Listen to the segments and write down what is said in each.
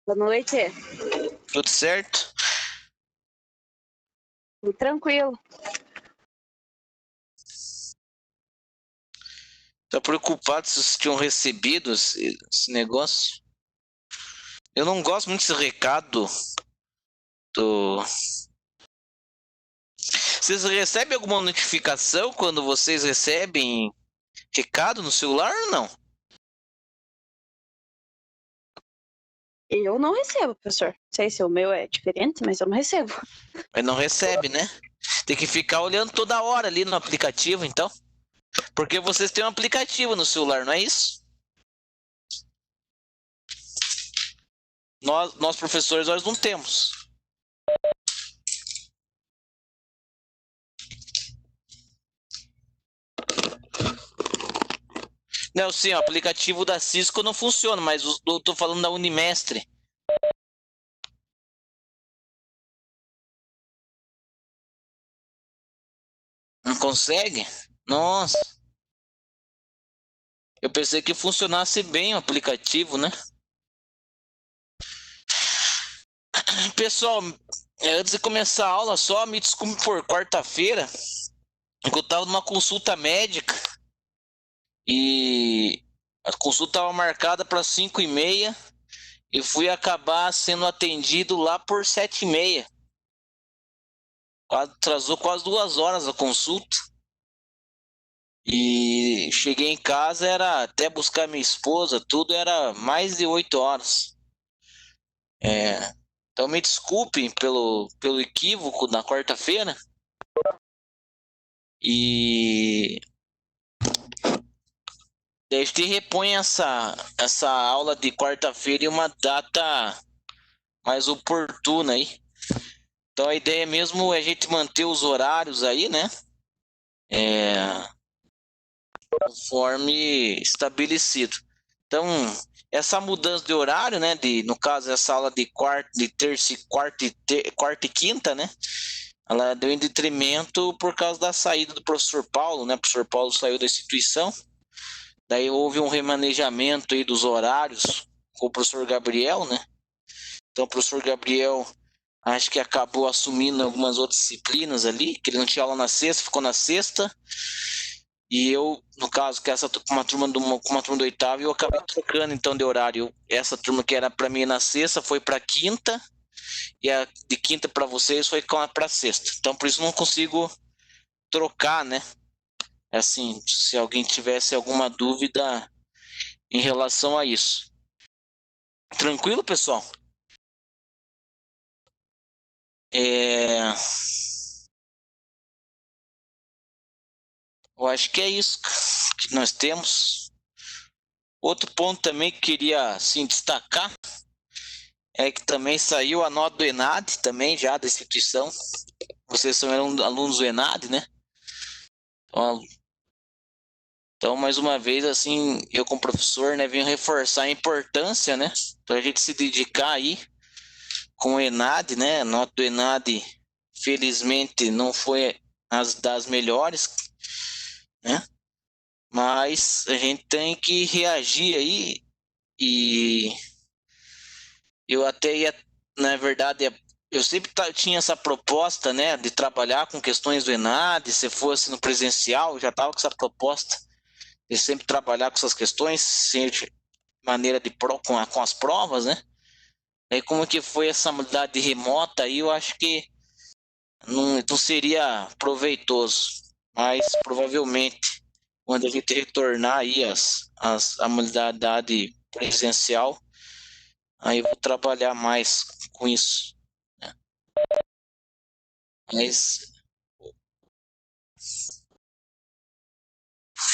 Boa noite. Tudo certo? Tudo tranquilo. Tá preocupado se vocês tinham recebido esse negócio? Eu não gosto muito desse recado do... Vocês recebem alguma notificação quando vocês recebem recado no celular ou não? Eu não recebo, professor. Não sei se o meu é diferente, mas eu não recebo. Mas não recebe, né? Tem que ficar olhando toda hora ali no aplicativo, então. Porque vocês têm um aplicativo no celular, não é isso? Nós professores, nós não temos. Não, sim, o aplicativo da Cisco não funciona, mas eu tô falando da Unimestre. Não consegue? Nossa. Eu pensei que funcionasse bem o aplicativo, né? Pessoal, antes de começar a aula, só me desculpe por quarta-feira, que eu tava numa consulta médica e a consulta estava marcada para 5h30 e fui acabar sendo atendido lá por 7h30. Atrasou quase 2 horas a consulta. E cheguei em casa, era até buscar minha esposa, tudo era mais de 8 horas. Então me desculpem pelo equívoco na quarta-feira. E a gente repõe essa aula de quarta-feira em uma data mais oportuna aí. Então a ideia mesmo é a gente manter os horários aí, né? Conforme estabelecido. Então, essa mudança de horário, né? No caso, essa aula de terça, quarta e quinta, né? Ela deu em detrimento por causa da saída do professor Paulo, né? O professor Paulo saiu da instituição. Daí houve um remanejamento aí dos horários com o professor Gabriel, né? Então o professor Gabriel acho que acabou assumindo algumas outras disciplinas ali, que ele não tinha aula na sexta, ficou na sexta. E eu, no caso, que essa com uma turma do oitavo, eu acabei trocando então de horário. Essa turma que era para mim na sexta foi para quinta, e a de quinta para vocês foi para sexta. Então por isso não consigo trocar, né? Assim, se alguém tivesse alguma dúvida em relação a isso. Tranquilo, pessoal? Eu acho que é isso que nós temos. Outro ponto também que queria assim, destacar é que também saiu a nota do ENAD, também já da instituição. Vocês são alunos do ENAD, né? Então, mais uma vez, assim, eu como professor, né, venho reforçar a importância, né, para a gente se dedicar aí com o ENAD, né? A nota do ENAD, felizmente, não foi as das melhores, né? Mas a gente tem que reagir aí e eu até ia, na verdade, eu sempre tinha essa proposta, né, de trabalhar com questões do ENAD, se fosse no presencial, já estava com essa proposta de sempre trabalhar com essas questões, seja maneira de com as provas, né? Aí como que foi essa modalidade remota aí, eu acho que não seria proveitoso, mas provavelmente quando a gente retornar aí a modalidade presencial, aí eu vou trabalhar mais com isso, né? Mas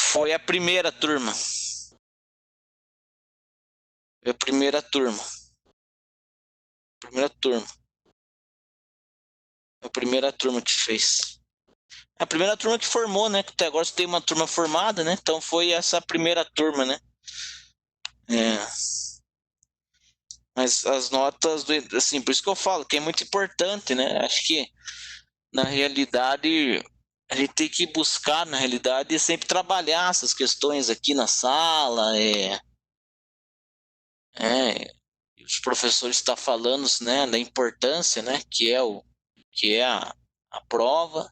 foi a primeira turma. Foi a primeira turma. Primeira turma. A primeira turma que fez. A primeira turma que formou, né? Que até agora você tem uma turma formada, né? Então foi essa primeira turma, né? Mas as notas, assim, por isso que eu falo que é muito importante, né? Acho que na realidade a gente tem que buscar, na realidade, sempre trabalhar essas questões aqui na sala, os professores estão falando, né, da importância, né, que é a prova,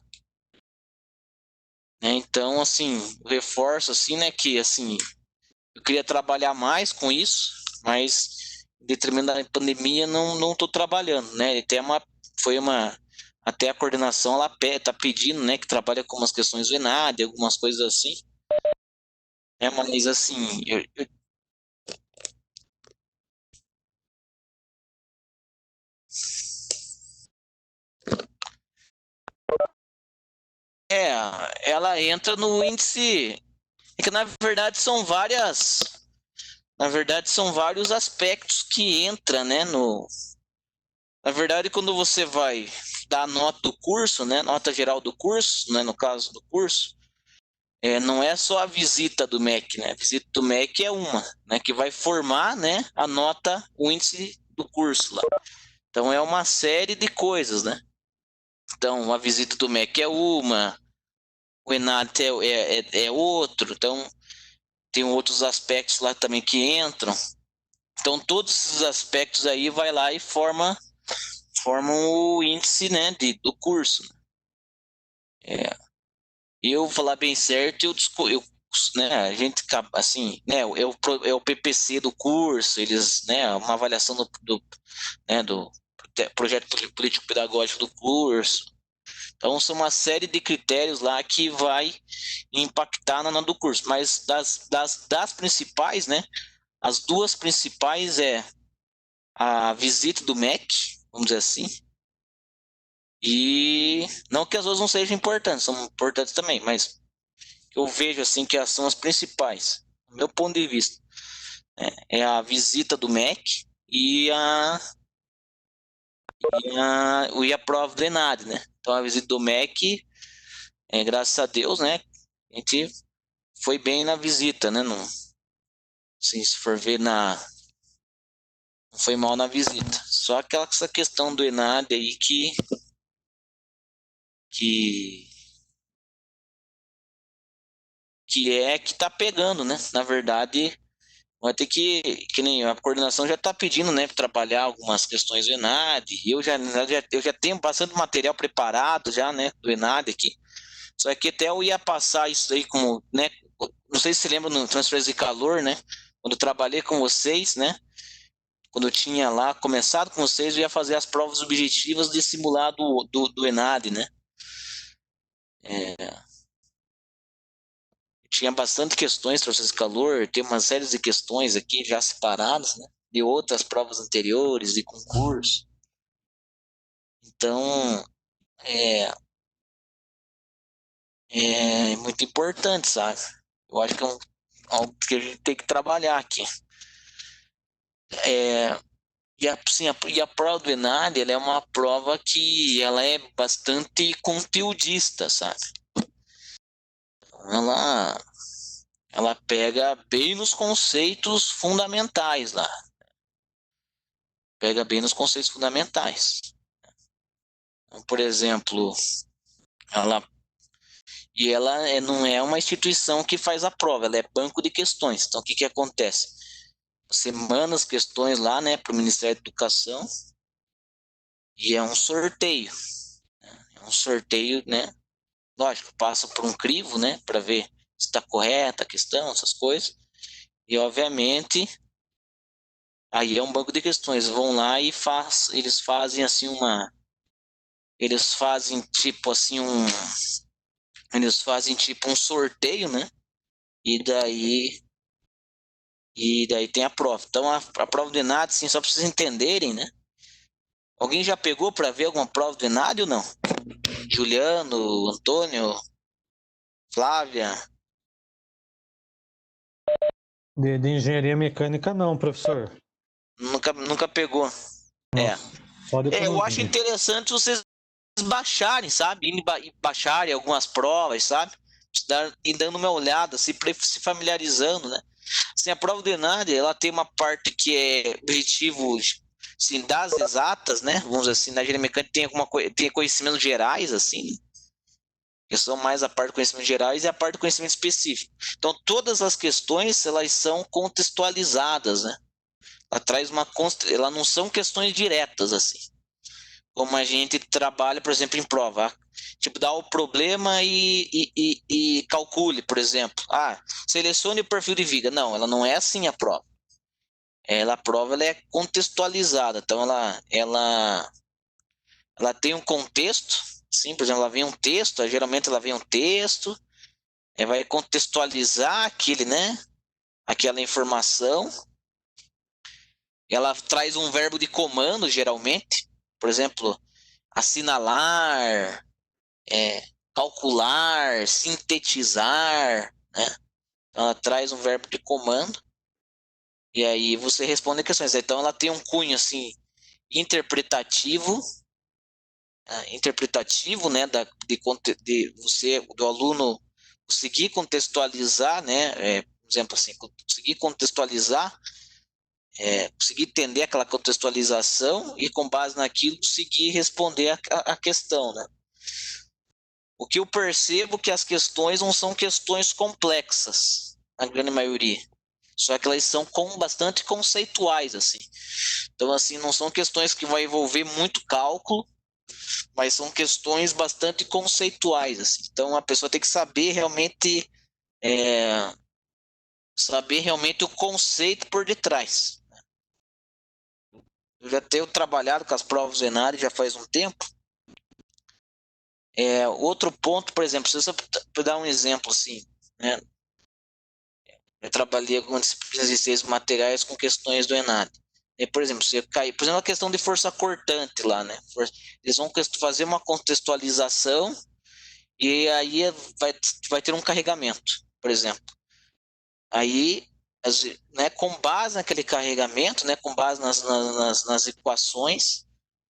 né? Então, assim, reforço assim, né, que assim, eu queria trabalhar mais com isso, mas em determinada pandemia não estou trabalhando, né? Até a coordenação ela tá pedindo, né, que trabalhe com umas questões do ENAD, algumas coisas assim, né? Mas assim, é, ela entra no índice, é que na verdade são vários aspectos que entra, né, na verdade quando você vai dar a nota do curso, né, nota geral do curso, né, no caso do curso, não é só a visita do MEC, né? A visita do MEC é uma, né, que vai formar, né, a nota, o índice do curso lá. Então é uma série de coisas, né? Então a visita do MEC é uma, o ENAD é outro, então tem outros aspectos lá também que entram. Então todos esses aspectos aí vai lá e formam o índice, né, do curso. Eu falar bem certo, né, a gente assim, né, é o PPC do curso, eles, né, uma avaliação né, do projeto político pedagógico do curso. Então são uma série de critérios lá que vai impactar na nota do curso, mas das principais, né, as duas principais é a visita do MEC, vamos dizer assim, e não que as outras não sejam importantes, são importantes também, mas eu vejo assim que elas são as principais, do meu ponto de vista. É a visita do MEC e a prova do ENAD, né? Então a visita do MEC, graças a Deus, né? A gente foi bem na visita, né? Não, assim, se for ver não foi mal na visita. Só essa questão do ENAD aí que que tá pegando, né? Na verdade, vai ter que nem a coordenação já está pedindo, né, para trabalhar algumas questões do ENAD. Eu já tenho bastante material preparado já, né, do ENAD aqui. Só que até eu ia passar isso aí como, né, não sei se você lembra no transferência de calor, né, quando eu trabalhei com vocês, né, quando eu tinha lá começado com vocês, eu ia fazer as provas objetivas de simulado do ENAD, né. Tinha bastante questões para de calor, tem uma série de questões aqui já separadas, né, de outras provas anteriores, de concurso. Então, é, é muito importante, sabe? Eu acho que é algo que a gente tem que trabalhar aqui. E a prova do ENAD, ela é uma prova que ela é bastante conteudista, sabe? Ela, ela pega bem nos conceitos fundamentais lá. Pega bem nos conceitos fundamentais. Então, por exemplo, ela não é uma instituição que faz a prova, ela é banco de questões. Então, o que acontece? Você manda as questões lá, né, para o Ministério da Educação e é um sorteio. É um sorteio, né? Lógico, passa por um crivo, né, para ver se está correta a questão, essas coisas. E, obviamente, aí é um banco de questões. Vão lá e eles fazem assim eles fazem tipo assim eles fazem tipo um sorteio, né? E daí tem a prova. Então a prova do ENAD, assim, só para vocês entenderem, né? Alguém já pegou para ver alguma prova do ENAD ou não? Juliano, Antônio, Flávia? De engenharia mecânica, não, professor. Nunca pegou. Nossa, só de Eu acho economia. interessante vocês baixarem, sabe? Baixarem algumas provas, sabe? E dando uma olhada, se familiarizando, né? Assim, a prova do ENAD, ela tem uma parte que é objetivo, assim, das exatas, né? Vamos dizer assim, na engenharia mecânica tem conhecimentos gerais, assim, que são mais a parte de conhecimentos gerais e a parte de conhecimento específico. Então, todas as questões, elas são contextualizadas, né? Ela traz ela não são questões diretas, assim. Como a gente trabalha, por exemplo, em prova. Tipo, dá o problema e calcule, por exemplo. Selecione o perfil de viga. Não, ela não é assim a prova. A prova ela é contextualizada. Então, ela tem um contexto. Sim, por exemplo, ela vem um texto. Geralmente, ela vem um texto. Vai contextualizar aquela informação. Ela traz um verbo de comando, geralmente. Por exemplo, assinalar, calcular, sintetizar, né? Ela traz um verbo de comando e aí você responde questões. Então ela tem um cunho assim interpretativo, né, de você, do aluno conseguir contextualizar, né, por exemplo assim, conseguir contextualizar, conseguir entender aquela contextualização e com base naquilo conseguir responder a questão, né? O que eu percebo é que as questões não são questões complexas, na grande maioria. Só que elas são bastante conceituais, assim. Então, assim, não são questões que vai envolver muito cálculo, mas são questões bastante conceituais, assim. Então, a pessoa tem que saber realmente o conceito por detrás. Eu já tenho trabalhado com as provas ENAD já faz um tempo. Outro ponto, por exemplo, se eu dar um exemplo assim, né? Eu trabalhei com disciplinas de ciências materiais com questões do ENAD. Por exemplo, você cai, por exemplo, a questão de força cortante lá, né? Eles vão fazer uma contextualização e aí vai ter um carregamento, por exemplo. Aí, né, com base naquele carregamento, né, com base nas equações,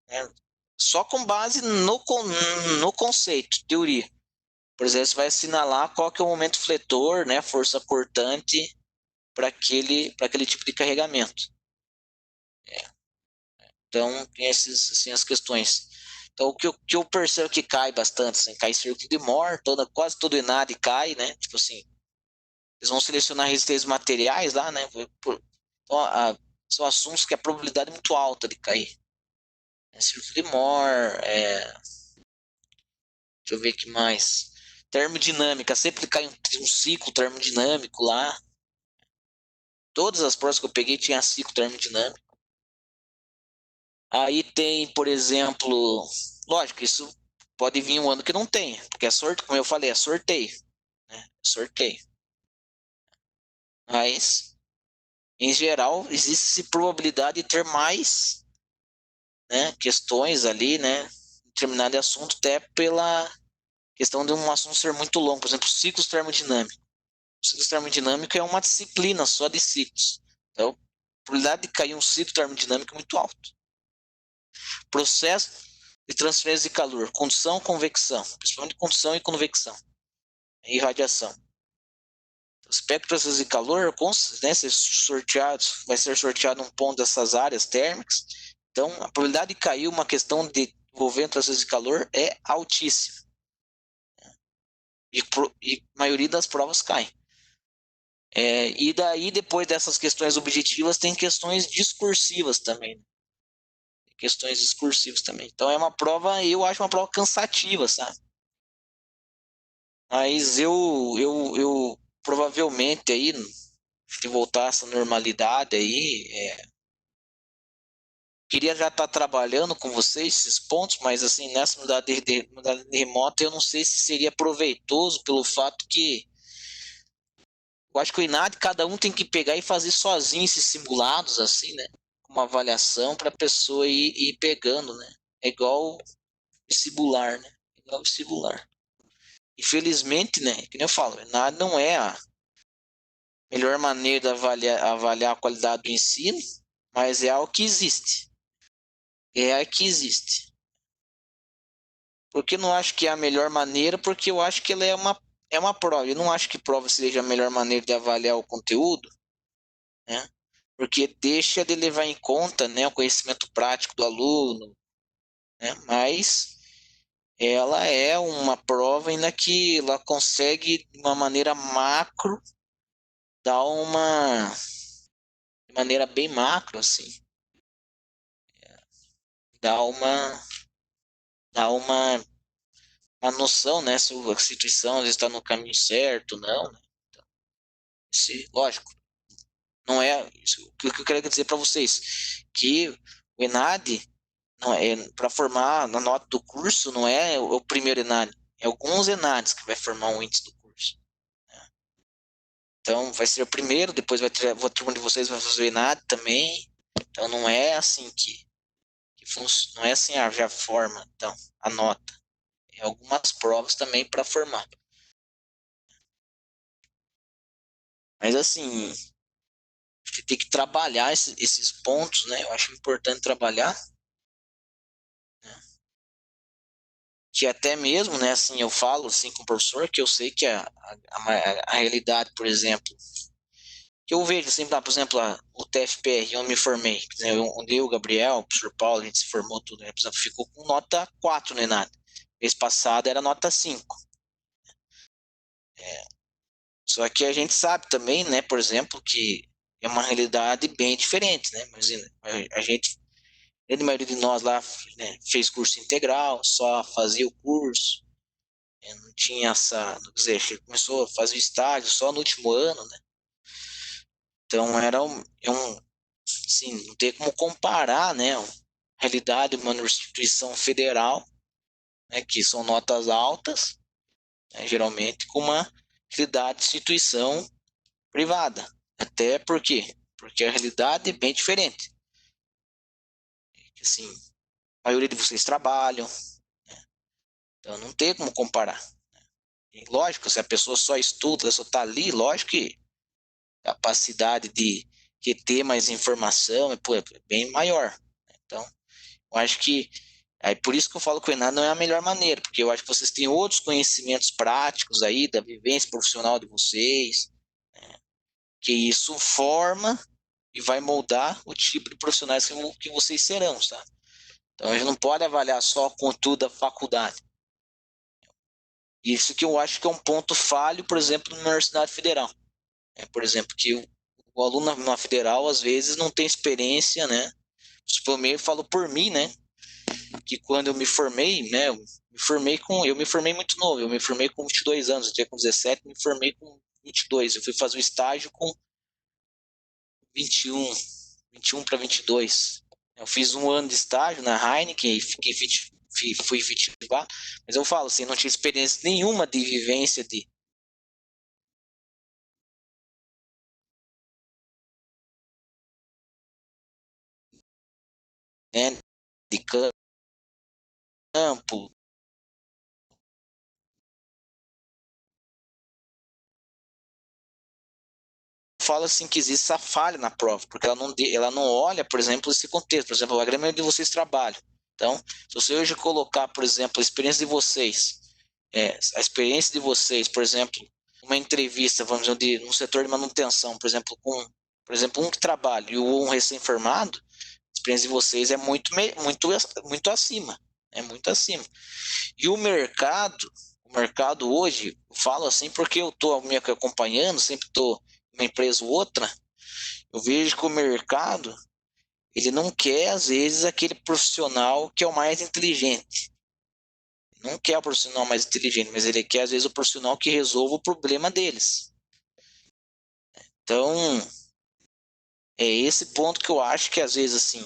né, só com base no conceito, teoria. Por exemplo, você vai assinalar qual que é o momento fletor, né, força cortante para aquele tipo de carregamento. Então, tem assim, as questões. Então, o que eu percebo que cai bastante, assim, cai circuito de Moore, quase todo ENAD cai, né? Tipo assim, eles vão selecionar resistências materiais lá, né? Então, são assuntos que a probabilidade é muito alta de cair. Circuito de Moore, deixa eu ver o que mais. Termodinâmica, sempre cai um ciclo termodinâmico lá. Todas as provas que eu peguei tinha ciclo termodinâmico. Aí tem, por exemplo, lógico, isso pode vir um ano que não tenha, porque como eu falei, é sorteio, né? Sorteio. Mas, em geral, existe probabilidade de ter mais, né, questões ali, né, determinado assunto, até pela questão de um assunto ser muito longo. Por exemplo, ciclos termodinâmicos. O ciclo termodinâmico é uma disciplina só de ciclos. Então, a probabilidade de cair um ciclo termodinâmico é muito alto. Processo de transferência de calor, condução, convecção, principalmente condução e convecção, e radiação. Espectros de calor, né, vai ser sorteado um ponto dessas áreas térmicas. Então, a probabilidade de cair uma questão de envolvendo transferência de calor é altíssima. E a maioria das provas cai. E daí, depois dessas questões objetivas, tem questões discursivas também. Questões discursivas também. Então, eu acho uma prova cansativa, sabe? Mas eu provavelmente aí, se voltar essa normalidade aí, queria já estar trabalhando com vocês esses pontos, mas assim, nessa modalidade de remota, eu não sei se seria proveitoso pelo fato que eu acho que o INAD, cada um tem que pegar e fazer sozinho esses simulados, assim, né? Uma avaliação para a pessoa ir pegando, né? É igual vestibular, né? Igual vestibular. Infelizmente, né? Que nem eu falo, o INAD não é a melhor maneira de avaliar a qualidade do ensino, mas é algo que existe. É a que existe. Porque eu não acho que é a melhor maneira, porque eu acho que ela é uma prova. Eu não acho que prova seja a melhor maneira de avaliar o conteúdo, né? Porque deixa de levar em conta, né, o conhecimento prático do aluno, né? Mas ela é uma prova ainda que ela consegue, de uma maneira macro, dar uma maneira bem macro, assim, dá uma noção, né, se a instituição está no caminho certo ou não, né? Então, lógico, não é isso, o que eu quero dizer para vocês, que o ENAD não é para formar na nota do curso, não é o primeiro ENAD, é alguns ENADs que vai formar um índice do curso. Né? Então vai ser o primeiro, depois a turma de vocês vai fazer o ENAD também. Então não é assim que não é assim, já forma, então, a nota. É algumas provas também para formar. Mas assim, você tem que trabalhar esses pontos, né? Eu acho importante trabalhar, né? Que até mesmo, né? Assim, eu falo assim com o professor que eu sei que a realidade, por exemplo, que eu vejo assim, por exemplo, o TFPR, eu me formei, né? Onde eu, o Gabriel, o professor Paulo, a gente se formou tudo, né? Por exemplo, ficou com nota 4 no ENAD. Mês passado era nota 5. Só que a gente sabe também, né, por exemplo, que é uma realidade bem diferente, né? Imagina, a gente, a maioria de nós lá, né, fez curso integral, só fazia o curso, né, não tinha essa, quer dizer, começou a fazer o estágio só no último ano, né? Então assim, não tem como comparar, né, a realidade de uma instituição federal, né, que são notas altas, né, geralmente, com uma realidade de instituição privada. Até porque a realidade é bem diferente. Assim, a maioria de vocês trabalham, né? Então não tem como comparar. E lógico, se a pessoa só estuda, só está ali, lógico que a capacidade de ter mais informação é bem maior. Então, eu acho que é por isso que eu falo que o ENAD não é a melhor maneira, porque eu acho que vocês têm outros conhecimentos práticos aí da vivência profissional de vocês, né? Que isso forma e vai moldar o tipo de profissionais que vocês serão, sabe? Então a gente não pode avaliar só o conteúdo da faculdade. Isso que eu acho que é um ponto falho, por exemplo, na Universidade Federal. Por exemplo, que o aluno na federal às vezes não tem experiência, né? Eu falo por mim, né? Que quando eu me formei, né? Eu me formei muito novo, eu me formei com 22 anos, eu tinha com 17, me formei com 22. Eu fui fazer o estágio com 21 para 22. Eu fiz um ano de estágio na Heineken e fui efetivar, mas eu falo assim, não tinha experiência nenhuma de vivência né, de campo. Falo assim que existe essa falha na prova, porque ela não olha, por exemplo, esse contexto. Por exemplo, a grande maioria de vocês trabalham. Então, se você hoje colocar, por exemplo, a experiência de vocês, a experiência de vocês, por exemplo, uma entrevista, vamos dizer, no setor de manutenção, por exemplo, um que trabalha e um recém-formado, a experiência de vocês é muito acima, é muito acima. E o mercado hoje, eu falo assim porque eu estou me acompanhando, sempre estou uma empresa ou outra, eu vejo que o mercado, ele não quer, às vezes, aquele profissional que é o mais inteligente. Não quer o profissional mais inteligente, mas ele quer, às vezes, o profissional que resolva o problema deles. Então, é esse ponto que eu acho que, às vezes, assim,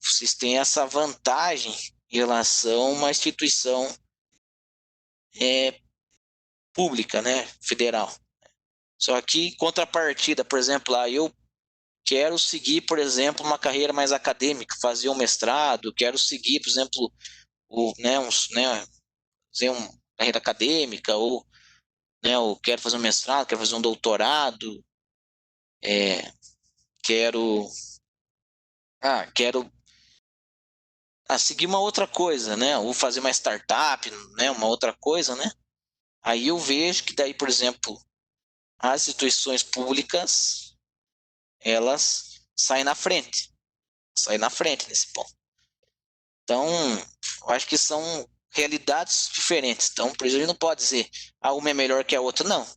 vocês têm essa vantagem em relação a uma instituição é, pública, né, federal. Só que, em contrapartida, por exemplo, eu quero seguir, por exemplo, uma carreira mais acadêmica, fazer um mestrado, quero seguir, por exemplo, fazer uma carreira acadêmica, ou né, eu quero fazer um mestrado, quero fazer um doutorado, quero, quero seguir uma outra coisa, né, ou fazer uma startup, né, uma outra coisa, né. Aí eu vejo que daí, por exemplo, as instituições públicas, elas saem na frente nesse ponto. Então, eu acho que são realidades diferentes. Então, por isso a gente não pode dizer uma é melhor que a outra, não.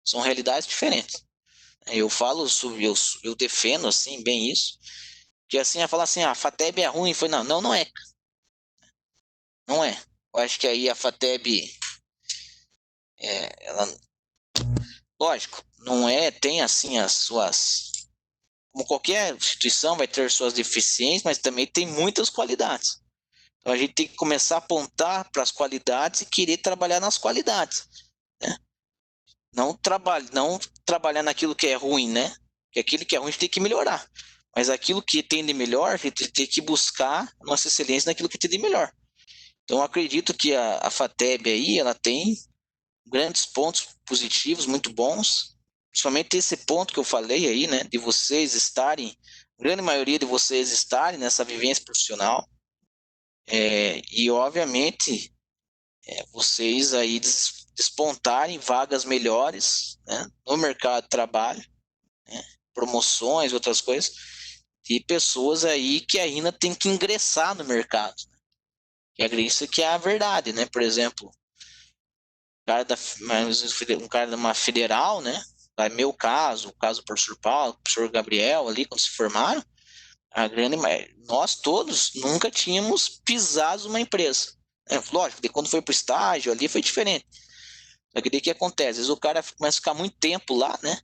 São realidades diferentes. Eu falo sobre, eu defendo assim bem isso, que assim ia falar assim, a FATEB é ruim, foi não é, não é. Eu acho que aí a FATEB, ela, lógico, não é, tem assim as suas, como qualquer instituição vai ter suas deficiências, mas também tem muitas qualidades. Então a gente tem que começar a apontar para as qualidades e querer trabalhar nas qualidades, né? Não trabalhar naquilo que é ruim, né? Porque aquilo que é ruim a gente tem que melhorar. Mas aquilo que tem de melhor, a gente tem que buscar nossa excelência naquilo que tem de melhor. Então, eu acredito que a FATEB aí, ela tem grandes pontos positivos, muito bons. Principalmente esse ponto que eu falei aí, né? De vocês estarem, a grande maioria de vocês estarem nessa vivência profissional. E, obviamente, vocês aí despontarem vagas melhores, né, no mercado de trabalho, né, promoções, outras coisas, e pessoas aí que ainda tem que ingressar no mercado. Que é isso que é a verdade, né? Por exemplo, um cara de uma federal, né? É meu caso, o caso do professor Paulo, o professor Gabriel ali, quando se formaram, nós todos nunca tínhamos pisado numa empresa. Lógico, de quando foi para o estágio ali foi diferente. Só que daí que acontece? Às vezes o cara começa a ficar muito tempo lá, né?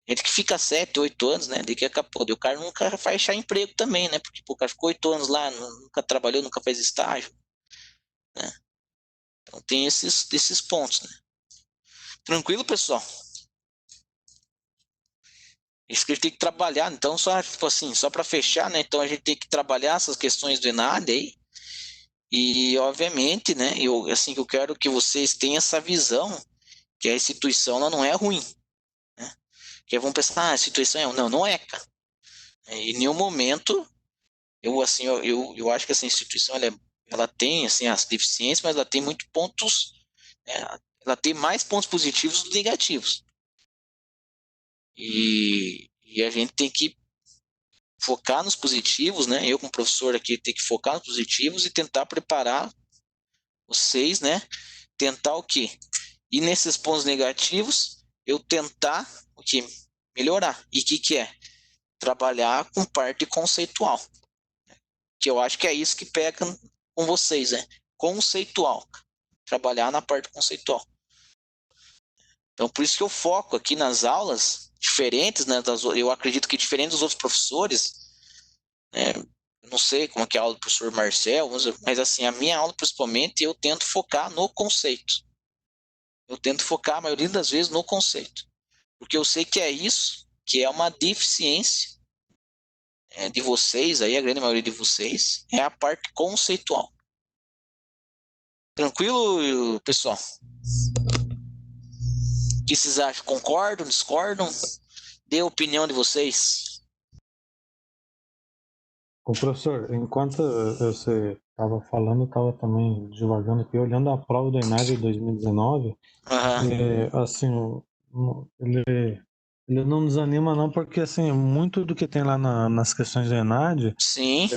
Gente que fica 7, 8 anos, né? Daí que acabou. O cara nunca vai achar emprego também, né? Porque o cara ficou 8 anos lá, nunca trabalhou, nunca fez estágio, né? Então tem esses pontos, né? Tranquilo, pessoal? Isso que a gente tem que trabalhar, então, só, tipo assim, só para fechar, né? Então a gente tem que trabalhar essas questões do ENAD aí. E, obviamente, né? Assim, que eu quero que vocês tenham essa visão que a instituição ela não é ruim, né? Que vão pensar, a instituição é. Não é, cara. Em nenhum momento, eu acho que essa instituição ela tem assim, as deficiências, mas ela tem muitos pontos, né? Ela tem mais pontos positivos do que negativos. E a gente tem que focar nos positivos, né? Eu, como professor aqui, tenho que focar nos positivos e tentar preparar vocês, né? Tentar o quê? E nesses pontos negativos, eu tentar o quê? Melhorar. E o que é? Trabalhar com parte conceitual. Que eu acho que é isso que pega com vocês, né? Conceitual. Trabalhar na parte conceitual. Então, por isso que eu foco aqui nas aulas diferentes, né? Eu acredito que diferente dos outros professores, né? Eu não sei como é que é a aula do professor Marcel, mas assim, a minha aula, principalmente, eu tento focar no conceito. Eu tento focar, a maioria das vezes, no conceito. Porque eu sei que é isso, que é uma deficiência de vocês, aí a grande maioria de vocês, é a parte conceitual. Tranquilo, pessoal? O que vocês acham? Concordam? Discordam? Dê a opinião de vocês. Ô, professor, enquanto você estava falando, eu estava também divagando aqui, olhando a prova do ENAD de 2019, assim, ele não desanima não, porque assim, muito do que tem lá nas questões do ENAD, sim,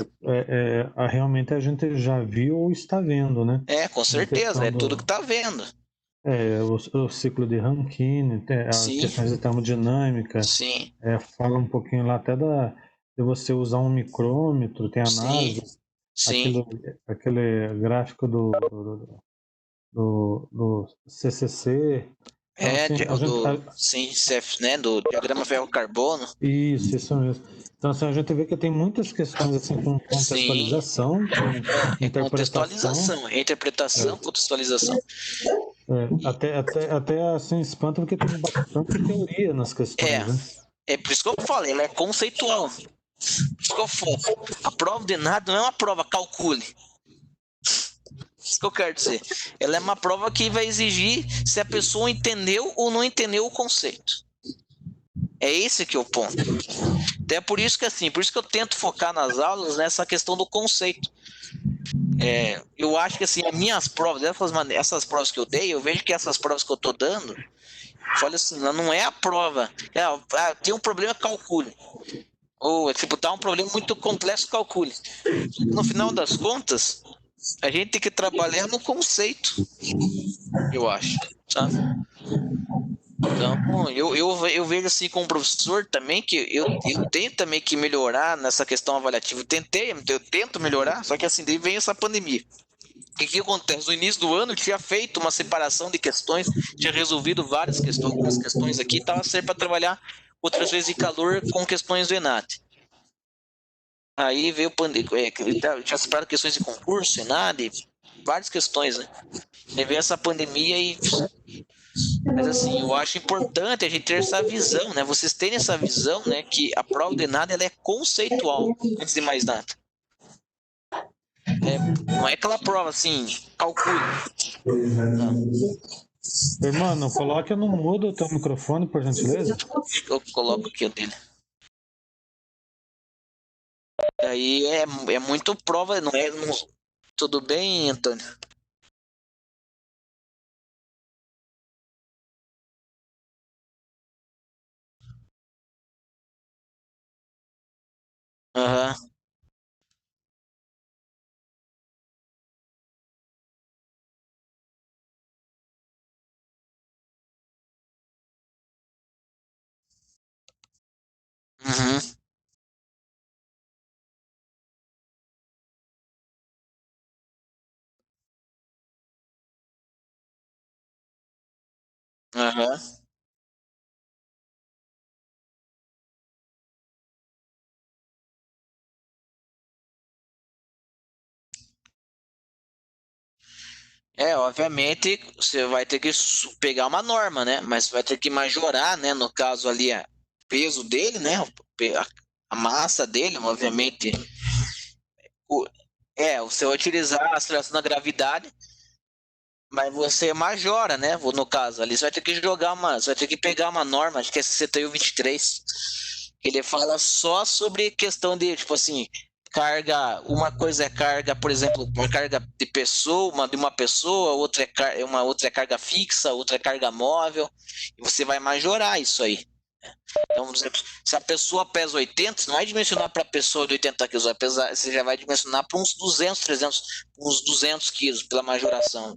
realmente a gente já viu ou está vendo, né? com certeza, tudo que está vendo. O ciclo de Rankine, as questões de termodinâmica, sim, fala um pouquinho lá até de você usar um micrômetro, tem análise, sim. aquele gráfico do CCC. Então, assim, CF, né, do diagrama ferro-carbono. Isso mesmo. Então, assim, a gente vê que tem muitas questões assim com contextualização, com interpretação. Interpretação, contextualização. Até assim espanta porque tem bastante teoria nas questões, né? É por isso que eu falei, ela é conceitual. Por isso que eu falo. A prova de nada não é uma prova calcule. Isso que eu quero dizer. Ela é uma prova que vai exigir se a pessoa entendeu ou não entendeu o conceito. É esse que é o ponto. Até por isso que assim, por isso que eu tento focar nas aulas nessa questão do conceito. Eu acho que assim, as minhas provas, essas provas que eu dei, eu vejo que essas provas que eu tô dando, olha assim, não é a prova. Tem um problema, calcule. Ou tipo, tá um problema muito complexo, calcule. No final das contas, a gente tem que trabalhar no conceito, eu acho, sabe? Então, eu vejo assim como professor também que eu tenho também que melhorar nessa questão avaliativa. Eu tento melhorar, só que assim, daí vem essa pandemia. O que acontece? No início do ano eu tinha feito uma separação de questões, tinha resolvido várias questões, algumas questões aqui, estava certo para trabalhar outras vezes de calor com questões do ENAD. Aí veio pandemia, tinha separado questões de concurso, ENAD, várias questões, né? Aí veio essa pandemia e. Mas assim, eu acho importante a gente ter essa visão, né? Vocês terem essa visão, né? Que a prova do ENAD ela é conceitual, antes de mais nada. Não é aquela prova assim, calcule. Irmão, coloque no mudo o teu microfone, por gentileza. Eu coloco aqui o dele. Aí é muito prova, não é? Tudo bem, Antônio? Aham. Uhum. Aham. Obviamente você vai ter que pegar uma norma, né? Mas você vai ter que majorar, né? No caso ali, o peso dele, né? A massa dele, obviamente. O, você vai utilizar a aceleração da gravidade, mas você majora, né? No caso ali, você vai ter que você vai ter que pegar uma norma, acho que é 6123, que ele fala só sobre questão de, tipo assim, carga, uma coisa é carga, por exemplo, uma carga de pessoa, de uma pessoa, uma outra é carga fixa, outra é carga móvel, e você vai majorar isso aí. Então, por exemplo, se a pessoa pesa 80, você não vai dimensionar para a pessoa de 80 quilos, você já vai dimensionar para uns 200, 300, uns 200 quilos pela majoração.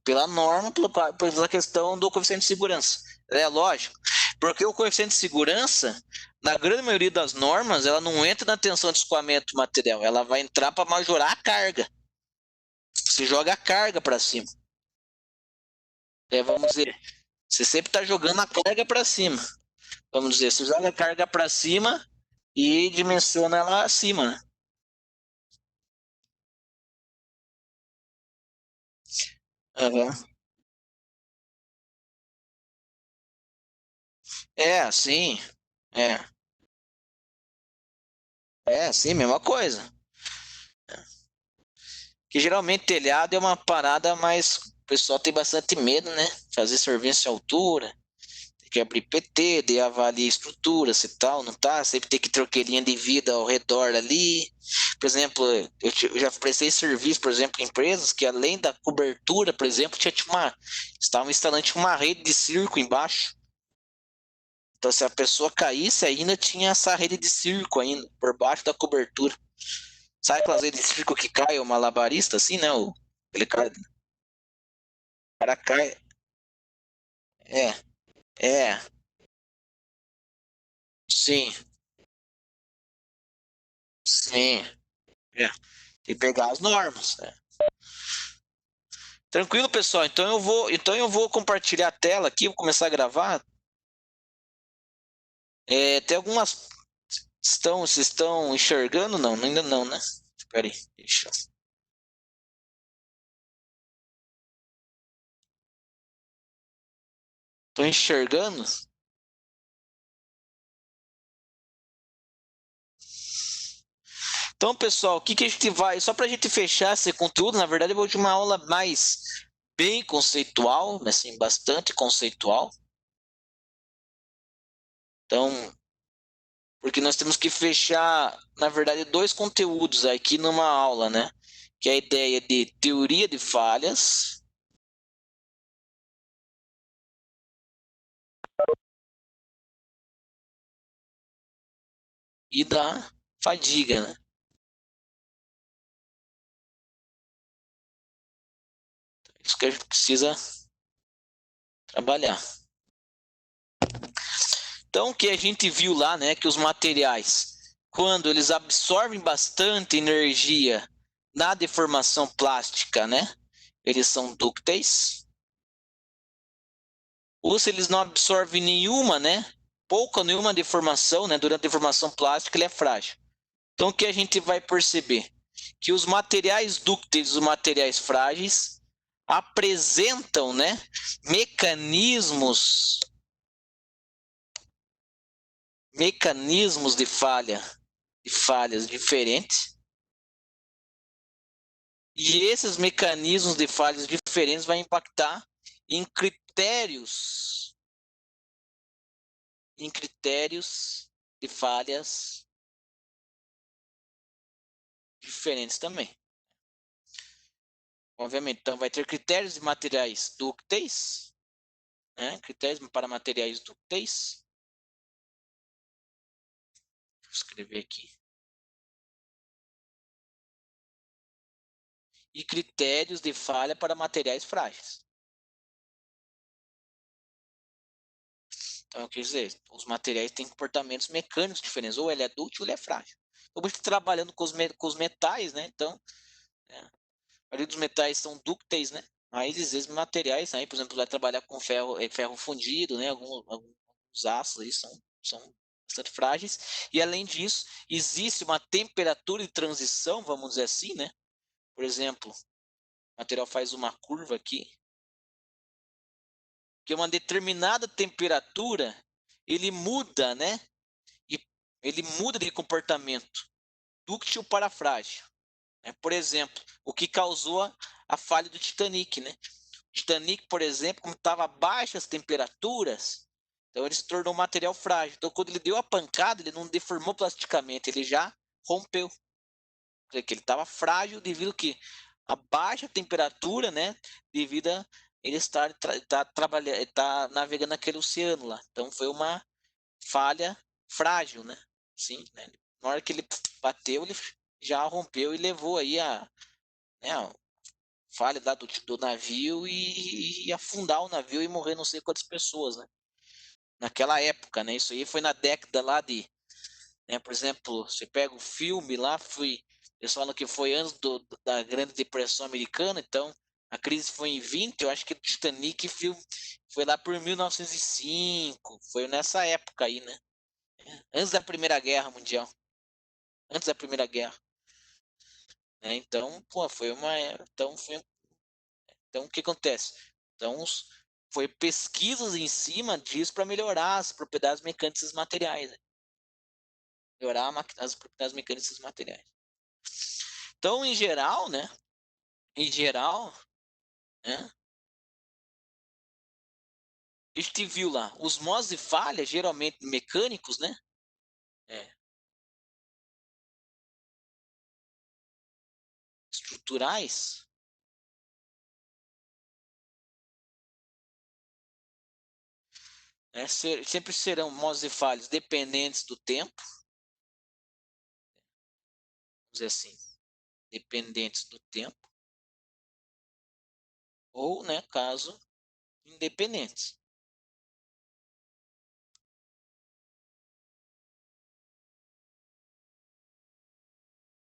Pela norma, pela questão do coeficiente de segurança. É lógico, porque o coeficiente de segurança, na grande maioria das normas, ela não entra na tensão de escoamento do material, ela vai entrar para majorar a carga. Você joga a carga para cima. Vamos dizer, você sempre está jogando a carga para cima. Vamos dizer, você joga a carga para cima e dimensiona ela acima, né? Uhum. Sim. É, sim, mesma coisa. Que geralmente telhado é uma parada, mas o pessoal tem bastante medo, né? Fazer serviço em altura, tem que abrir PT, de avaliar a estrutura, se tal, não tá, sempre tem que trocar linha de vida ao redor ali. Por exemplo, eu já prestei serviço, por exemplo, em empresas que além da cobertura, por exemplo, estavam instalando uma rede de circo embaixo. Então, se a pessoa caísse, ainda tinha essa rede de circo ainda, por baixo da cobertura. Sabe aquelas redes de circo que cai, o malabarista, assim, né? Aquele cara cai. É, é, sim, sim. É. Tem que pegar as normas, né? Tranquilo, pessoal. Então eu vou compartilhar a tela aqui, vou começar a gravar. Tem algumas. Vocês estão enxergando? Não, ainda não, né? Espera aí. Deixa. Estão enxergando? Então, pessoal, o que a gente vai. Só para a gente fechar esse conteúdo, na verdade, eu vou de uma aula mais bem conceitual, assim, bastante conceitual. Então, porque nós temos que fechar, na verdade, dois conteúdos aqui numa aula, né? Que é a ideia de teoria de falhas e da fadiga, né? Isso que a gente precisa trabalhar. Então, o que a gente viu lá, né, que os materiais, quando eles absorvem bastante energia na deformação plástica, né, eles são dúcteis. Ou se eles não absorvem nenhuma, né, pouca ou nenhuma deformação, né, durante a deformação plástica, ele é frágil. Então, o que a gente vai perceber? Que os materiais dúcteis, os materiais frágeis, apresentam, né, mecanismos de falhas diferentes. E esses mecanismos de falhas diferentes vão impactar em critérios de falhas diferentes também. Obviamente, então vai ter critérios de materiais dúcteis, né? Critérios para materiais dúcteis. Vou escrever aqui. E critérios de falha para materiais frágeis. Então, quer dizer, os materiais têm comportamentos mecânicos diferentes. Ou ele é dúctil ou ele é frágil. Então, a gente trabalhando com os metais, né? Então, a maioria dos metais são dúcteis, né? Mas esses materiais, aí, por exemplo, vai trabalhar com ferro fundido, né? Alguns aços aí são bastante frágeis. E além disso, existe uma temperatura de transição, vamos dizer assim, né? Por exemplo, o material faz uma curva aqui, que uma determinada temperatura ele muda, né? E ele muda de comportamento dúctil para frágil. Né? Por exemplo, o que causou a falha do Titanic, né? O Titanic, por exemplo, como estava a baixas temperaturas, então ele se tornou um material frágil. Então, quando ele deu a pancada, ele não deformou plasticamente, ele já rompeu. Quer dizer, que ele estava frágil devido que a baixa temperatura, né? Devido a ele estar navegando naquele oceano lá. Então, foi uma falha frágil, né? Sim, né? Na hora que ele bateu, ele já rompeu e levou aí a falha lá do navio e afundar o navio e morrer não sei quantas pessoas, né? Naquela época, né? Isso aí foi na década lá de, né? Por exemplo, você pega o filme lá, eles falam que foi antes da Grande Depressão Americana, então a crise foi em 20, eu acho que o Titanic foi lá por 1905, foi nessa época aí, né? Antes da Primeira Guerra Mundial. Antes da Primeira Guerra. Né? Então, pô, então, o que acontece? Então, foi pesquisas em cima disso para melhorar as propriedades mecânicas dos materiais. Né? Melhorar as propriedades mecânicas dos materiais. Então, em geral, né? Em geral, né? A gente viu lá, os modos de falha, geralmente mecânicos, né? É, estruturais, né? Sempre serão modos de falhas dependentes do tempo, vamos dizer assim, dependentes do tempo, ou, né, caso independentes.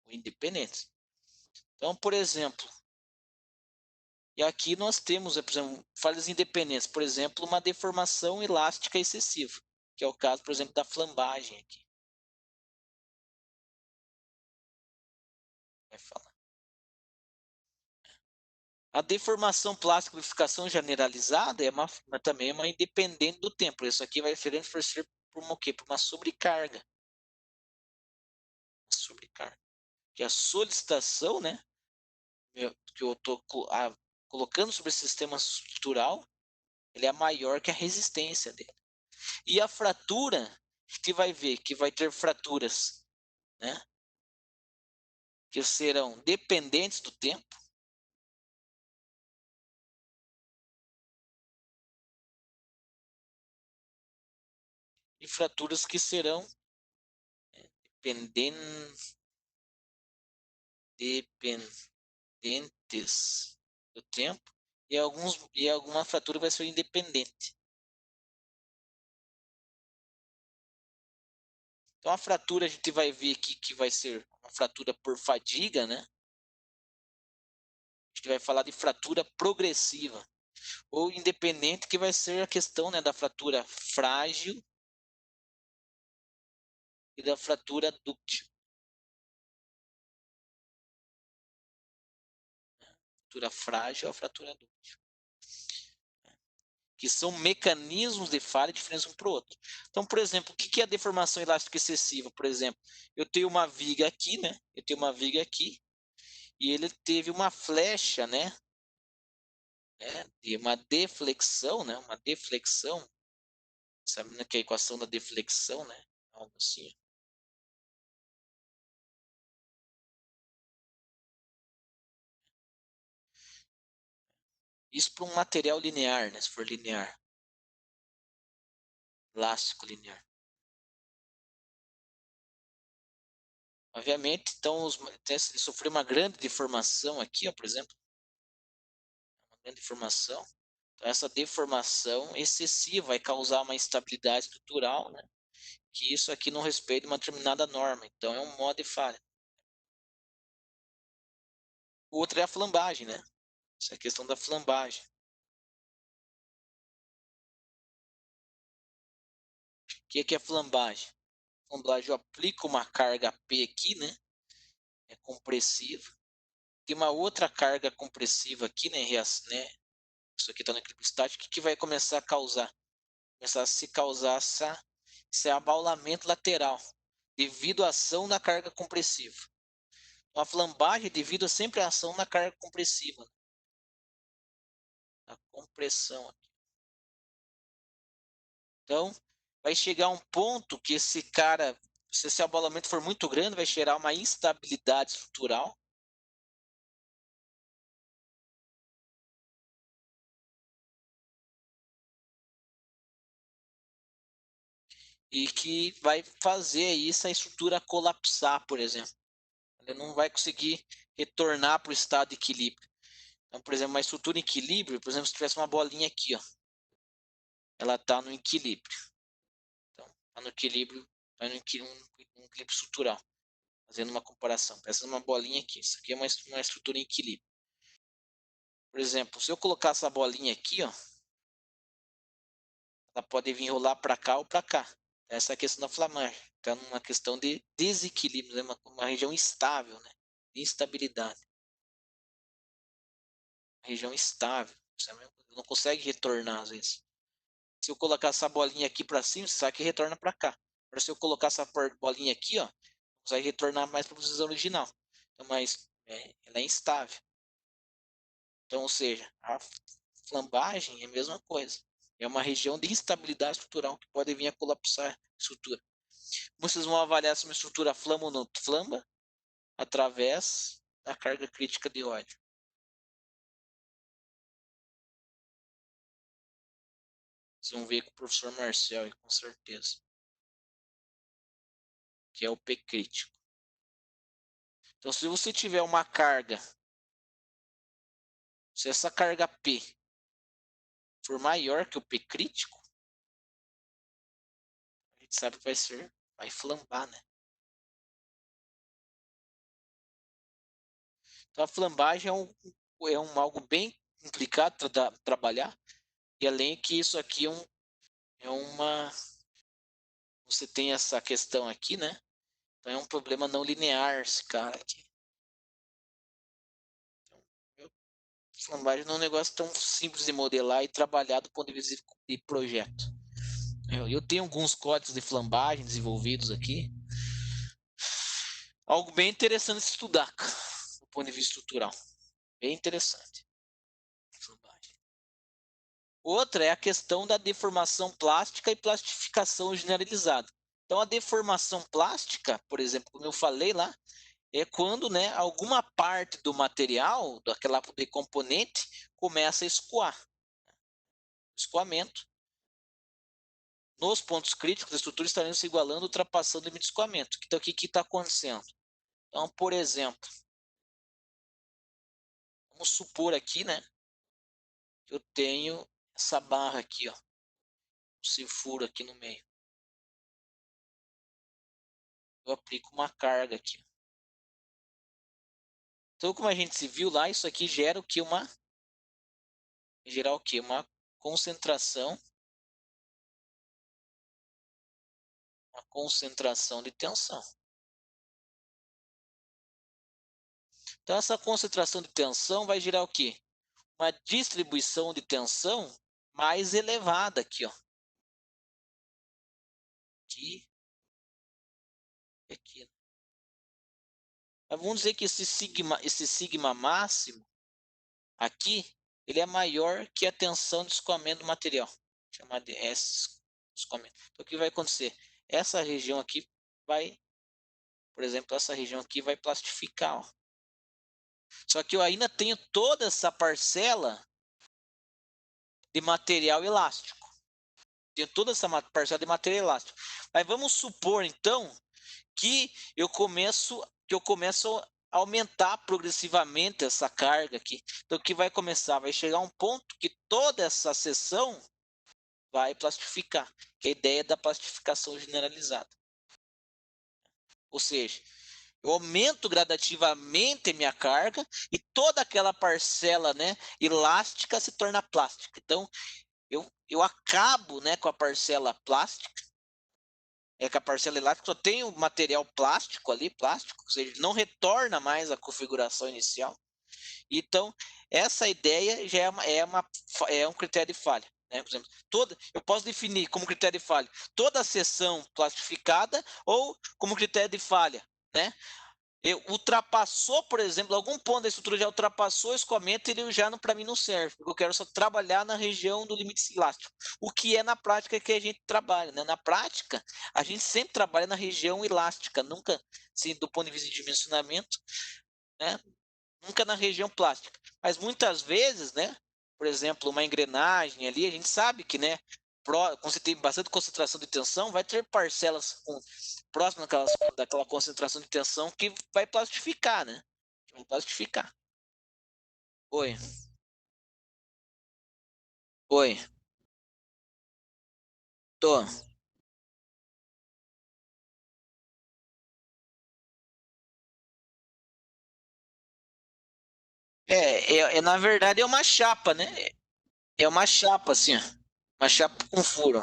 Ou independentes. Então, por exemplo, e aqui nós temos, por exemplo, falhas independentes, por exemplo, uma deformação elástica excessiva, que é o caso, por exemplo, da flambagem aqui. Vai falar. A deformação plástica lubrificação generalizada também é uma independente do tempo. Isso aqui vai ser por uma, por uma sobrecarga. Uma sobrecarga. Que a solicitação, né, que eu estou colocando sobre o sistema estrutural, ele é maior que a resistência dele. E a fratura, que vai ver que vai ter fraturas, né, que serão dependentes do tempo, e fraturas que serão dependentes do tempo, e alguma fratura vai ser independente. Então, a fratura a gente vai ver aqui que vai ser uma fratura por fadiga, né? A gente vai falar de fratura progressiva ou independente, que vai ser a questão, né, da fratura frágil e da fratura dúctil. Fratura frágil ou fratura dúctil. Que são mecanismos de falha diferentes um para o outro. Então, por exemplo, o que é a deformação elástica excessiva? Por exemplo, eu tenho uma viga aqui, né? Eu tenho uma viga aqui e ele teve uma flecha, né? De uma deflexão, né? Uma deflexão. Sabe, né, que é a equação da deflexão, né? Algo assim. Isso para um material linear, né? Se for linear. Elástico linear. Obviamente, então, ele sofreu uma grande deformação aqui, ó, por exemplo. Uma grande deformação. Então, essa deformação excessiva vai causar uma instabilidade estrutural, né? Que isso aqui não respeita uma determinada norma. Então, é um modo de falha. O outro é a flambagem, né? Essa é a questão da flambagem. O que é flambagem? Flambagem, eu aplico uma carga P aqui, né? É compressiva. Tem uma outra carga compressiva aqui, né? Isso aqui está no equilíbrio estático. O que vai começar a causar? Começar a se causar esse abaulamento lateral devido à ação da carga compressiva. Então, a flambagem é devido sempre à ação da carga compressiva. A compressão. Então, vai chegar um ponto que esse cara, se esse abaulamento for muito grande, vai gerar uma instabilidade estrutural. E que vai fazer isso a estrutura colapsar, por exemplo. Ele não vai conseguir retornar para o estado de equilíbrio. Então, por exemplo, uma estrutura em equilíbrio, por exemplo, se tivesse uma bolinha aqui, ó, ela está no equilíbrio. Então, está no equilíbrio, está no equilíbrio estrutural. Fazendo uma comparação. Essa é uma bolinha aqui. Isso aqui é uma estrutura em equilíbrio. Por exemplo, se eu colocar essa bolinha aqui, ó, ela pode vir rolar para cá ou para cá. Essa é a questão da flambagem. Então, uma questão de desequilíbrio, né? Uma região instável, né? De instabilidade. Uma região instável. Você não consegue retornar às vezes. Se eu colocar essa bolinha aqui para cima, você sabe que retorna para cá. Agora, se eu colocar essa bolinha aqui, ó, consegue retornar mais para a posição original. Então, mas ela é instável. Então, ou seja, a flambagem é a mesma coisa. É uma região de instabilidade estrutural que pode vir a colapsar a estrutura. Vocês vão avaliar se uma estrutura flamba ou não flamba através da carga crítica de ódio. Vocês vão ver com o professor Marcel, com certeza. Que é o P crítico. Então, se você tiver uma carga, se essa carga P for maior que o P crítico, a gente sabe que vai flambar, né? Então, a flambagem é algo bem complicado para trabalhar. E além que isso aqui é uma... Você tem essa questão aqui, né? Então, é um problema não linear esse cara aqui. Então, flambagem não é um negócio tão simples de modelar e trabalhar do ponto de vista de projeto. Eu tenho alguns códigos de flambagem desenvolvidos aqui. Algo bem interessante de estudar, do ponto de vista estrutural. Bem interessante. Flambagem. Outra é a questão da deformação plástica e plastificação generalizada. Então, a deformação plástica, por exemplo, como eu falei lá, é quando, né, alguma parte do material, daquela componente, começa a escoar. Escoamento. Nos pontos críticos, a estrutura estaria se igualando, ultrapassando o limite de escoamento. Então, o que está acontecendo? Então, por exemplo, vamos supor aqui, né, que eu tenho essa barra aqui, ó, esse furo aqui no meio. eu aplico uma carga aqui. Então, como a gente se viu lá, isso aqui gera o que? Gerar o que? Uma concentração de tensão. Então, essa concentração de tensão vai gerar o quê? Uma distribuição de tensão mais elevada aqui, ó. Aqui. Aqui. Mas vamos dizer que esse sigma máximo aqui, ele é maior que a tensão de escoamento do material. Chamada de S escoamento. Então, o que vai acontecer? Essa região aqui vai, por exemplo, essa região aqui vai plastificar, ó. Só que eu ainda tenho toda essa parcela de material elástico. Tenho toda essa parcela de material elástico. Mas vamos supor, então, que eu começo a aumentar progressivamente essa carga aqui. Então, o que vai começar? Vai chegar um ponto que toda essa seção vai plastificar, que é a ideia da plastificação generalizada. Ou seja, eu aumento gradativamente a minha carga e toda aquela parcela, né, elástica se torna plástica. Então, eu acabo, né, com a parcela plástica, que a parcela elástica só tem o material plástico ali, ou seja, não retorna mais a configuração inicial. Então, essa ideia já é um critério de falha. Né? Por exemplo, eu posso definir como critério de falha toda a seção plastificada ou como critério de falha, né? Ultrapassou, por exemplo, algum ponto da estrutura já ultrapassou o escoamento, ele já para mim não serve, porque eu quero só trabalhar na região do limite elástico, o que é na prática que a gente trabalha, né? Na prática, a gente sempre trabalha na região elástica, nunca, assim, do ponto de vista de dimensionamento, né? Nunca na região plástica, mas muitas vezes, né? Por exemplo, uma engrenagem ali, a gente sabe que, né? Quando você tem bastante concentração de tensão, vai ter parcelas próximas daquela concentração de tensão que vai plastificar, né? Vai plastificar. Oi. Oi. Tô. Na verdade é uma chapa, né? É uma chapa assim, ó. Uma chapa com furo.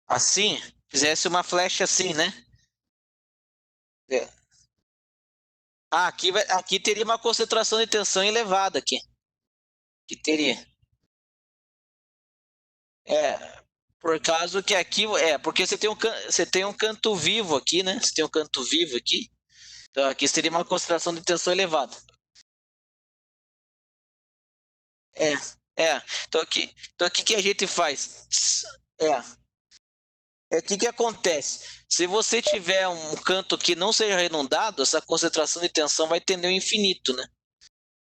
Assim, fizesse uma flecha assim, né? É. Aqui teria uma concentração de tensão elevada aqui. Que teria. É, por causa que aqui porque você tem um canto vivo aqui, né? Você tem um canto vivo aqui. Então aqui seria uma concentração de tensão elevada. É, é. Então aqui que a gente faz? É. É o que acontece? Se você tiver um canto que não seja arredondado, essa concentração de tensão vai tender ao infinito, né?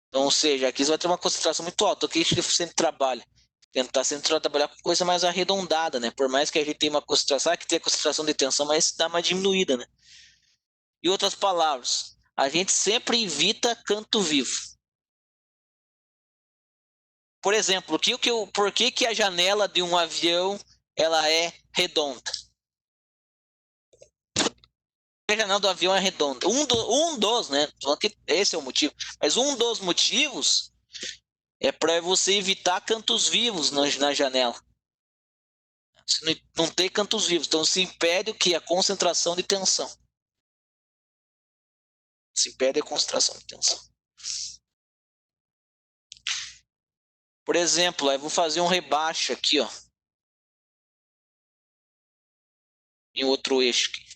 Então, ou seja, aqui você vai ter uma concentração muito alta. O que a gente sempre trabalha? Tentar sempre trabalhar com coisa mais arredondada, né? Por mais que a gente tenha uma concentração, que tem a concentração de tensão, mas dá uma diminuída, né? Em outras palavras, a gente sempre evita canto vivo. Por exemplo, por que a janela de um avião ela é redonda? A janela do avião é redonda. Um dos, né? Esse é o motivo. Mas um dos motivos é para você evitar cantos vivos na janela. Se não tem cantos vivos, então se impede o que? A concentração de tensão. Se impede a concentração de tensão. Por exemplo, eu vou fazer um rebaixo aqui, ó. Em outro eixo aqui.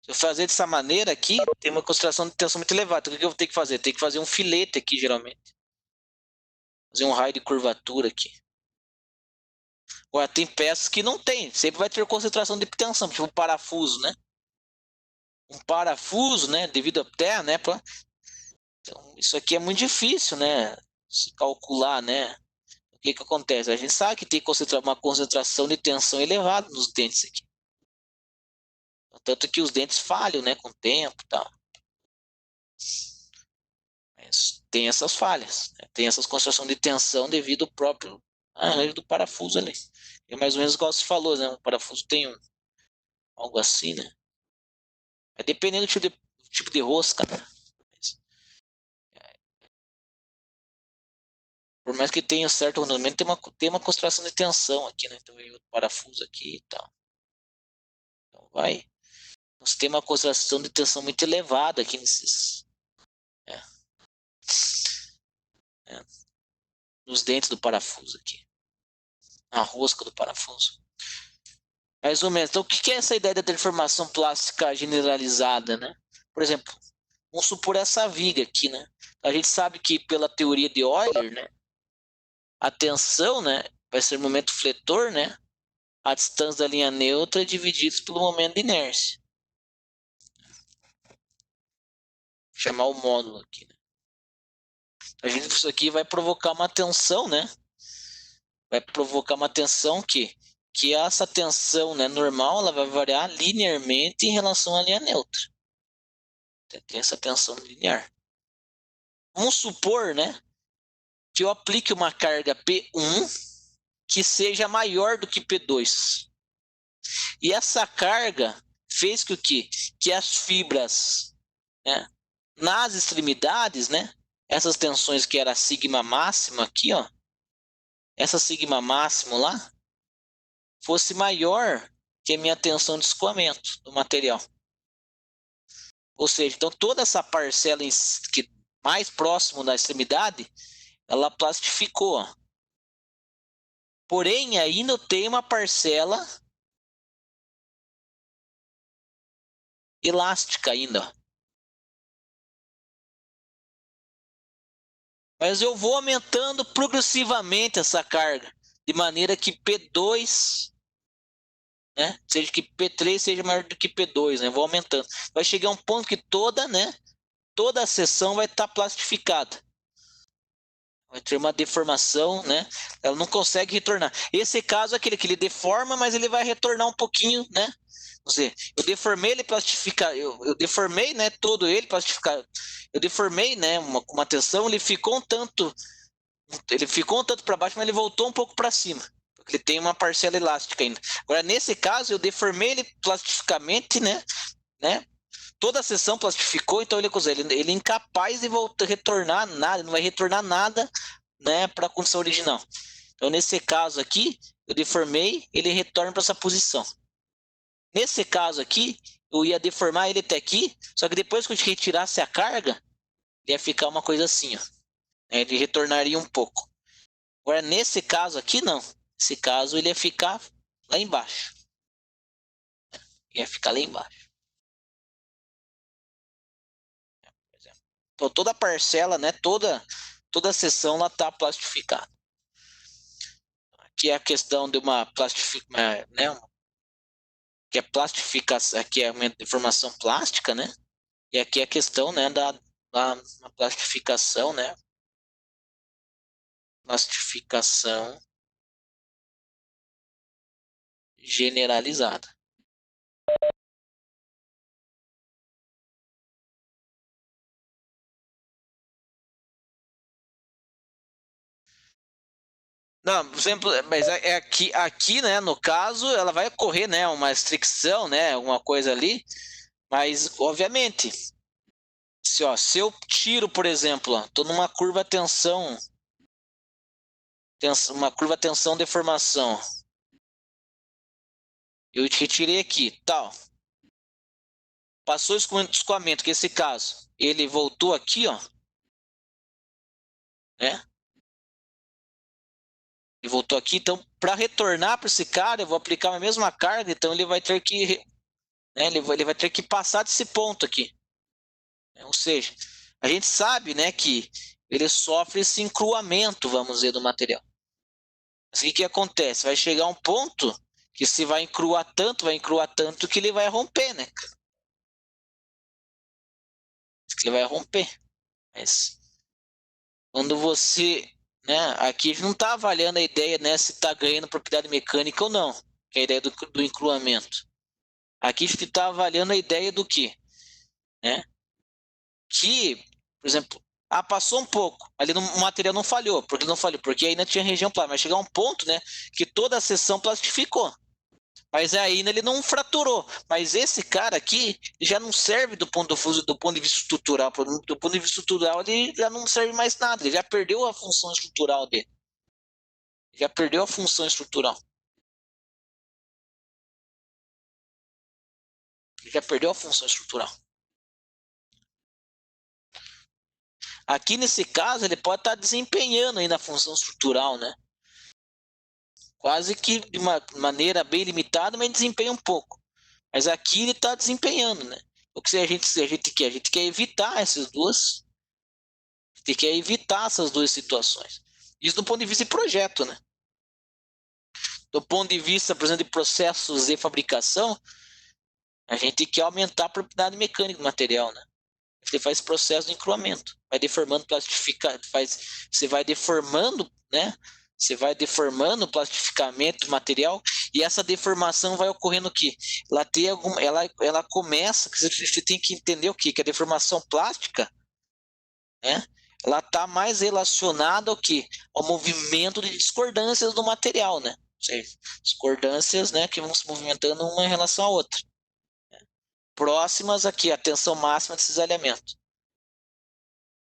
Se eu fazer dessa maneira aqui, tem uma concentração de tensão muito elevada. Então, o que eu vou ter que fazer? Tem que fazer um filete aqui, geralmente. Fazer um raio de curvatura aqui. Agora, tem peças que não tem. Sempre vai ter concentração de tensão, tipo um parafuso, né? Um parafuso, né? Devido à terra, né? Então, isso aqui é muito difícil, né? Se calcular, né? O que acontece? A gente sabe que tem uma concentração de tensão elevada nos dentes aqui. Tanto que os dentes falham, né? Com o tempo e tal. Mas tem essas falhas, né? Tem essas concentrações de tensão devido ao próprio arranjo do parafuso ali. É mais ou menos igual você falou, né? O parafuso tem algo assim, né? É dependendo do tipo de rosca, né? Por mais que tenha certo rendimento, tem uma concentração de tensão aqui, né? Então, o parafuso aqui e tal. Então, vai. Você tem uma concentração de tensão muito elevada aqui nesses. Nos dentes do parafuso aqui. Na rosca do parafuso. Mais ou menos. Então, o que é essa ideia da deformação plástica generalizada, né? Por exemplo, vamos supor essa viga aqui, né? A gente sabe que pela teoria de Euler, né? A tensão, né? Vai ser o momento fletor, né? A distância da linha neutra é dividida pelo momento de inércia. Vou chamar o módulo aqui, né? Isso aqui vai provocar uma tensão, né? Vai provocar uma tensão que essa tensão, né, normal, ela vai variar linearmente em relação à linha neutra. Tem essa tensão linear. Vamos supor, né, que eu aplique uma carga P1 que seja maior do que P2. E essa carga fez com que as fibras, né, nas extremidades, né, essas tensões que era a sigma máxima aqui, ó, essa sigma máximo lá, fosse maior que a minha tensão de escoamento do material. Ou seja, então toda essa parcela que mais próximo da extremidade, ela plastificou. Ó. Porém, ainda eu tenho uma parcela elástica ainda. Ó. Mas eu vou aumentando progressivamente essa carga, de maneira que P2, né, seja que P3 seja maior do que P2, né, vou aumentando. Vai chegar um ponto que toda a seção vai estar plastificada. Vai ter uma deformação, né? Ela não consegue retornar. Esse caso é aquele que ele deforma, mas ele vai retornar um pouquinho, né? Quer dizer, eu deformei ele plastificar, eu deformei, né, todo ele plastificado. Eu deformei, né, uma tensão, ele ficou um tanto para baixo, mas ele voltou um pouco para cima, porque ele tem uma parcela elástica ainda. Agora, nesse caso, eu deformei ele plastificamente, né? Toda a seção plastificou, então ele é incapaz de retornar nada, não vai retornar nada, né, para a condição original. Então, nesse caso aqui, eu deformei, ele retorna para essa posição. Nesse caso aqui, eu ia deformar ele até aqui, só que depois que eu retirasse a carga, ele ia ficar uma coisa assim, ó. Ele retornaria um pouco. Agora, nesse caso aqui, não. Nesse caso, ele ia ficar lá embaixo. Ia ficar lá embaixo. Então, toda a parcela, né, toda a seção, ela está plastificada. Aqui é a questão de uma plastificação, né, que é plastificação, aqui é uma deformação plástica, né, e aqui é a questão, né, da plastificação, né, plastificação generalizada. Não, por exemplo, mas é aqui, né, no caso, ela vai ocorrer, né, uma restrição, né, alguma coisa ali, mas, obviamente, se eu tiro, por exemplo, estou numa curva tensão, uma curva tensão deformação, eu retirei aqui, tal, passou o escoamento, que esse caso, ele voltou aqui, ó, né, ele voltou aqui, então, para retornar para esse cara, eu vou aplicar a mesma carga, então ele vai ter que, né, ele vai ter que passar desse ponto aqui. Ou seja, a gente sabe, né, que ele sofre esse encruamento, vamos dizer, do material. Mas o que acontece? Vai chegar um ponto que se vai encruar tanto que ele vai romper, né? Que ele vai romper. Mas quando você, né, aqui a gente não está avaliando a ideia, né, se está ganhando propriedade mecânica ou não, que é a ideia do encruamento. Aqui a gente está avaliando a ideia do quê? Né? Que, por exemplo, passou um pouco. Ali o material não falhou. Por que não falhou? Porque ainda tinha região plástica. Mas chegou a um ponto, né, que toda a seção plastificou. Mas ainda ele não fraturou. Mas esse cara aqui já não serve do ponto de vista estrutural. Do ponto de vista estrutural, ele já não serve mais nada. Ele já perdeu a função estrutural dele. Já perdeu a função estrutural. Ele já perdeu a função estrutural. Aqui nesse caso, ele pode estar desempenhando ainda a função estrutural, né? Quase que de uma maneira bem limitada, mas desempenha um pouco. Mas aqui ele está desempenhando, né? O que a gente quer? A gente quer evitar essas duas. A gente quer evitar essas duas situações. Isso do ponto de vista de projeto, né? Do ponto de vista, por exemplo, de processos de fabricação, a gente quer aumentar a propriedade mecânica do material, né? Você faz processo de encruamento, vai deformando, você vai deformando, né? Você vai deformando o plastificamento do material e essa deformação vai ocorrendo o quê? Ela começa, você tem que entender o quê? Que a deformação plástica, né? Ela está mais relacionada ao quê? Ao movimento de discordâncias do material, né? Ou seja, discordâncias, né, que vão se movimentando uma em relação à outra. Próximas aqui, a tensão máxima de cisalhamento.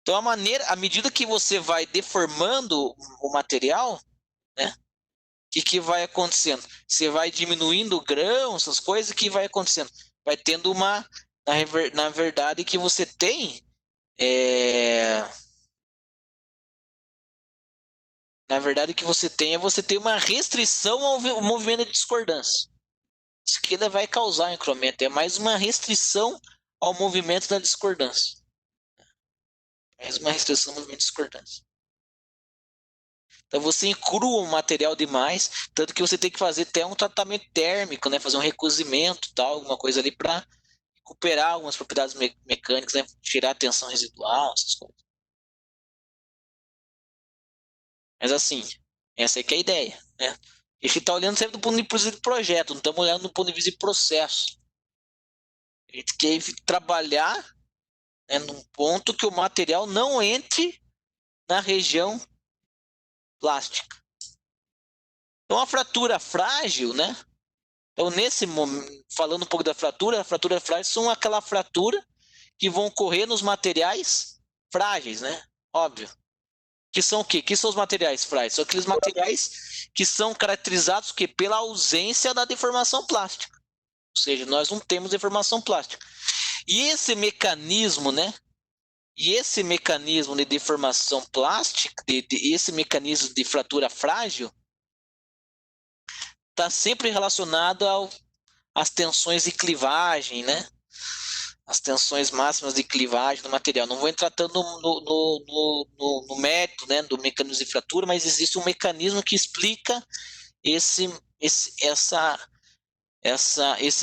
Então, à medida que você vai deformando o material, né, o que vai acontecendo? Você vai diminuindo o grão, essas coisas, que vai acontecendo? Vai tendo uma, na verdade, que você tem, na verdade, que você tem uma restrição ao movimento de discordância. Isso que ele vai causar encromento, é mais uma restrição ao movimento da discordância. Mais uma restrição ao movimento de discordância. Então você encrua o material demais, tanto que você tem que fazer até um tratamento térmico, né? Fazer um recozimento, tal, alguma coisa ali para recuperar algumas propriedades mecânicas, né? Tirar a tensão residual, essas coisas. Mas assim, essa aí que é a ideia, né? A gente está olhando sempre do ponto de vista de projeto, não estamos olhando do ponto de vista de processo. A gente quer trabalhar, né, num ponto que o material não entre na região plástica. Então a fratura frágil, né? Então nesse momento, falando um pouco da fratura, a fratura frágil são aquela fratura que vão ocorrer nos materiais frágeis, né? Óbvio. Que são o quê? Que são os materiais frágeis? São aqueles materiais que são caracterizados que pela ausência da deformação plástica. Ou seja, nós não temos deformação plástica. E esse mecanismo, né? E esse mecanismo de deformação plástica, esse mecanismo de fratura frágil, está sempre relacionado às tensões de clivagem, né? As tensões máximas de clivagem do material. Não vou entrar tanto no mérito, né, do mecanismo de fratura, mas existe um mecanismo que explica esse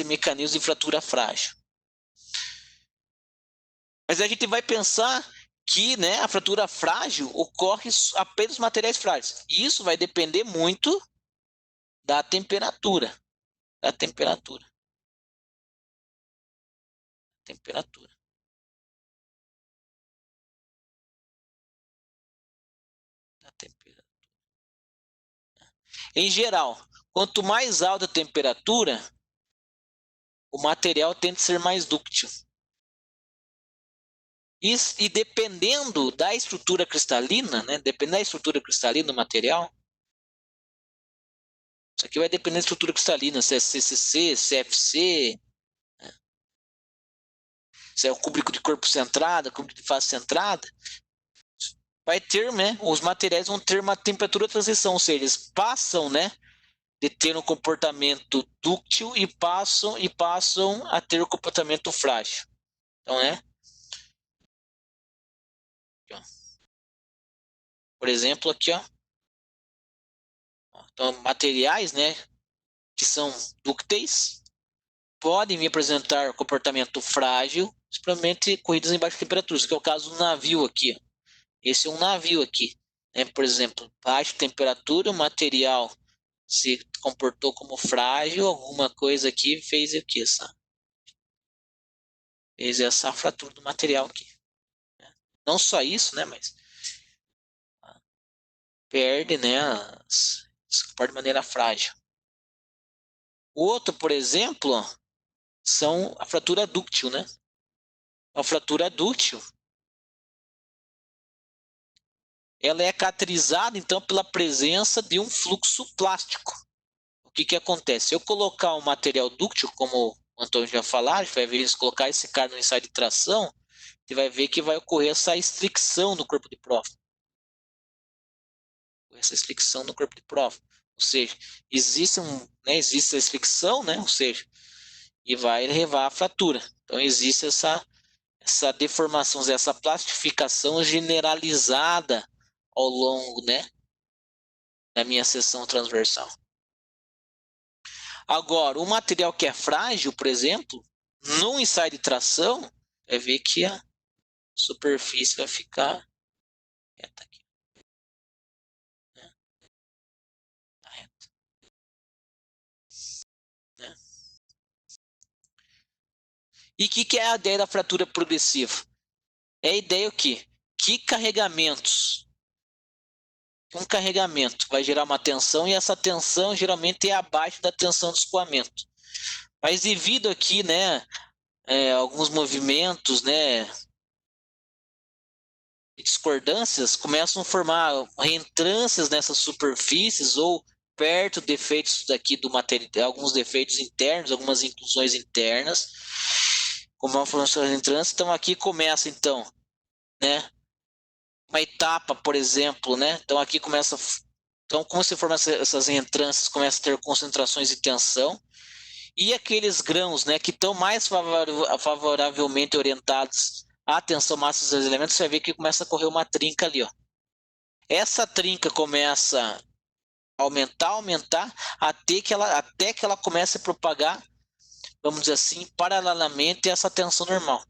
mecanismo de fratura frágil. Mas a gente vai pensar que, né, a fratura frágil ocorre apenas nos materiais frágeis. E isso vai depender muito da temperatura. Da temperatura. Temperatura. Da temperatura. Em geral, quanto mais alta a temperatura, o material tende a ser mais dúctil. E dependendo da estrutura cristalina, né, dependendo da estrutura cristalina do material, isso aqui vai depender da estrutura cristalina, se é CCC, CFC, né, se é o cúbico de corpo centrado, cúbico de face centrada, vai ter, né, os materiais vão ter uma temperatura de transição, ou seja, eles passam, né, de ter um comportamento dúctil e passam a ter um comportamento frágil. Então, né? Por exemplo, aqui, ó. Então, materiais, né, que são dúcteis podem me apresentar comportamento frágil, principalmente corridas em baixa temperatura, que é o caso do navio aqui. Ó. Esse é um navio aqui. Né? Por exemplo, baixa temperatura, o material se comportou como frágil, alguma coisa aqui fez aqui, fez essa fratura do material aqui. Não só isso, né, mas perde, né, se comporta de maneira frágil. O outro, por exemplo, são a fratura dúctil, né? A fratura dúctil, ela é caracterizada, então, pela presença de um fluxo plástico. O que acontece? Se eu colocar um material dúctil, como o Antônio já falou, a gente vai ver, se colocar esse cara no ensaio de tração, você vai ver que vai ocorrer essa restrição no corpo de prova. Essa restrição no corpo de prova. Ou seja, existe essa restrição, né? Ou seja, e vai levar à fratura. Então, existe essa deformação, essa plastificação generalizada ao longo, né, da minha seção transversal. Agora, o material que é frágil, por exemplo, no ensaio de tração, vai ver que a superfície vai ficar reta aqui. Né? Reta. Né? E o que é a ideia da fratura progressiva? É a ideia o quê? Que carregamentos? Um carregamento vai gerar uma tensão e essa tensão geralmente é abaixo da tensão do escoamento. Mas devido aqui, né, alguns movimentos, né, discordâncias começam a formar reentrâncias nessas superfícies ou perto defeitos daqui do material, alguns defeitos internos, algumas inclusões internas, como uma formação de reentrância. Então aqui começa então, né, uma etapa, por exemplo, né? Então aqui começa, então como se formam essas reentrâncias, começa a ter concentrações de tensão. E aqueles grãos, né, que estão mais favoravelmente orientados à tensão máxima dos elementos, você vai ver que começa a correr uma trinca ali, ó. Essa trinca começa a aumentar, até que ela comece a propagar, vamos dizer assim, paralelamente a essa tensão normal,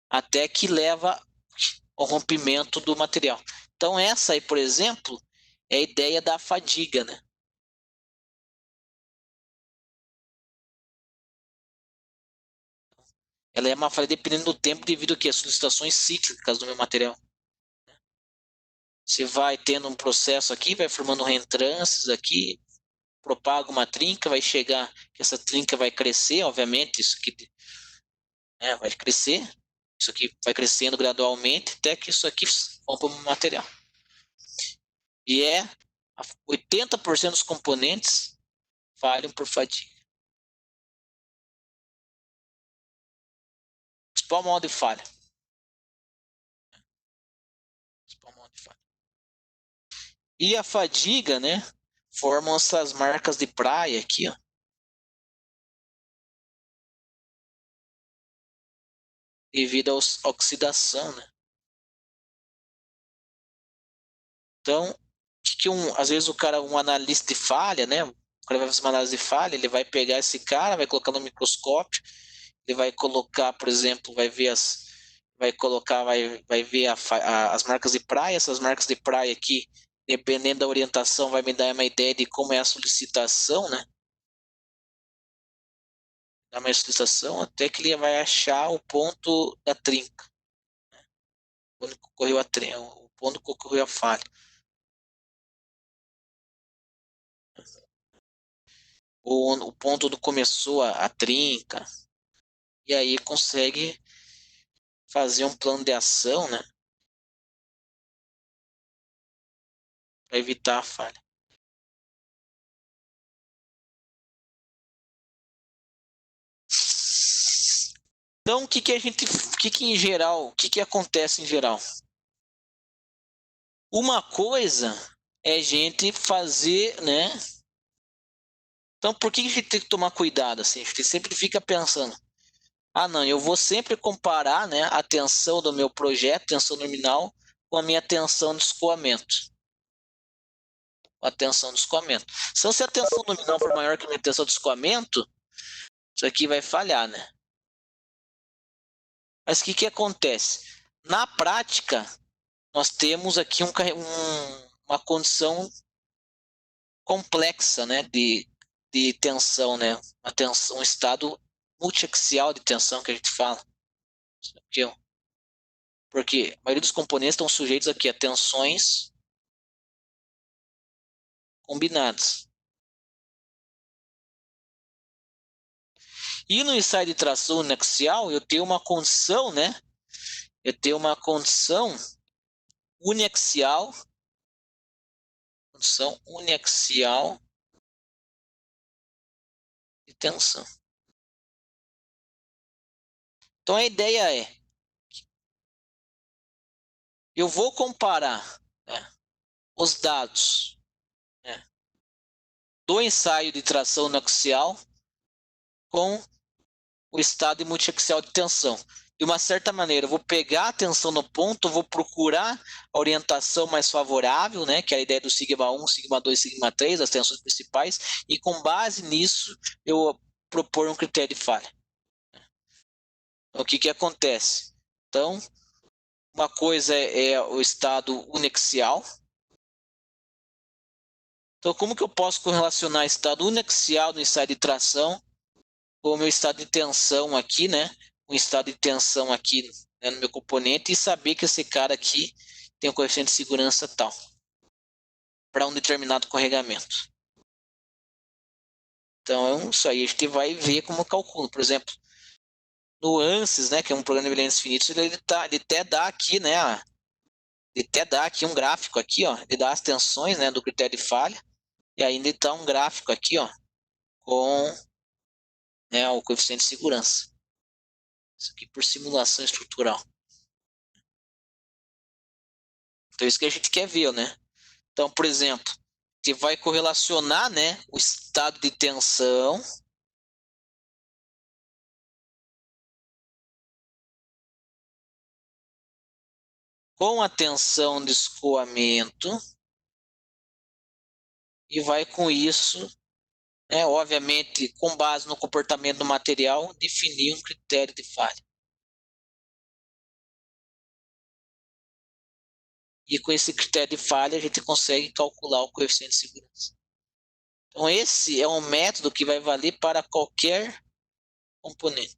até que leva ao rompimento do material. Então essa aí, por exemplo, é a ideia da fadiga, né? Ela é uma falha dependendo do tempo devido a solicitações cíclicas do meu material. Você vai tendo um processo aqui, vai formando reentrâncias aqui, propaga uma trinca, vai chegar, essa trinca vai crescer, obviamente, isso aqui vai crescer, isso aqui vai crescendo gradualmente, até que isso aqui rompa o material. E 80% dos componentes falham por fadiga. Principal modo de falha. E a fadiga, né, formam essas marcas de praia aqui, ó. Devido à oxidação, né? Então, às vezes um analista de falha, né? O cara vai fazer uma análise de falha, ele vai pegar esse cara, vai colocar no microscópio, ele vai colocar, por exemplo, vai ver as marcas de praia. Essas marcas de praia aqui, dependendo da orientação, vai me dar uma ideia de como é a solicitação, né? Dá uma solicitação até que ele vai achar o ponto da trinca, onde ocorreu o ponto que ocorreu a falha. O ponto onde começou a trinca. E aí consegue fazer um plano de ação, né, para evitar a falha. Então, o que acontece em geral? Uma coisa é a gente fazer, né? Então, por que a gente tem que tomar cuidado assim? A gente sempre fica pensando: ah, não, eu vou sempre comparar, né, a tensão do meu projeto, tensão nominal, com a minha tensão de escoamento. A tensão de escoamento. Então, se a tensão nominal for maior que a minha tensão de escoamento, isso aqui vai falhar, né? Mas o que acontece? Na prática, nós temos aqui uma condição complexa, né, de tensão, né? Um estado multiaxial de tensão que a gente fala. Aqui, ó. Porque a maioria dos componentes estão sujeitos aqui a tensões combinadas. E no ensaio de tração uniaxial, eu tenho uma condição, né? Eu tenho uma condição uniaxial de tensão. Então a ideia é, eu vou comparar, né, os dados, né, do ensaio de tração uniaxial com o estado multiaxial de tensão. De uma certa maneira, eu vou pegar a tensão no ponto, vou procurar a orientação mais favorável, né, que é a ideia do sigma 1, sigma 2, sigma 3, as tensões principais, e com base nisso eu propor um critério de falha. Então, o que acontece? Então, uma coisa é o estado uniaxial. Então, como que eu posso correlacionar estado uniaxial no ensaio de tração com o meu estado de tensão aqui, né? Um estado de tensão aqui, né, no meu componente, e saber que esse cara aqui tem um coeficiente de segurança tal para um determinado carregamento. Então, isso aí a gente vai ver como calcula. Por exemplo, no ANSYS, né, que é um programa de elementos finitos, ele até dá aqui, né, ele até dá aqui um gráfico aqui, ó, ele dá as tensões, né, do critério de falha, e ainda está um gráfico aqui, ó, com, né, o coeficiente de segurança. Isso aqui por simulação estrutural. Então, isso que a gente quer ver, né? Então, por exemplo, você vai correlacionar, né, o estado de tensão com a tensão de escoamento e vai com isso, né, obviamente, com base no comportamento do material, definir um critério de falha. E com esse critério de falha, a gente consegue calcular o coeficiente de segurança. Então, esse é um método que vai valer para qualquer componente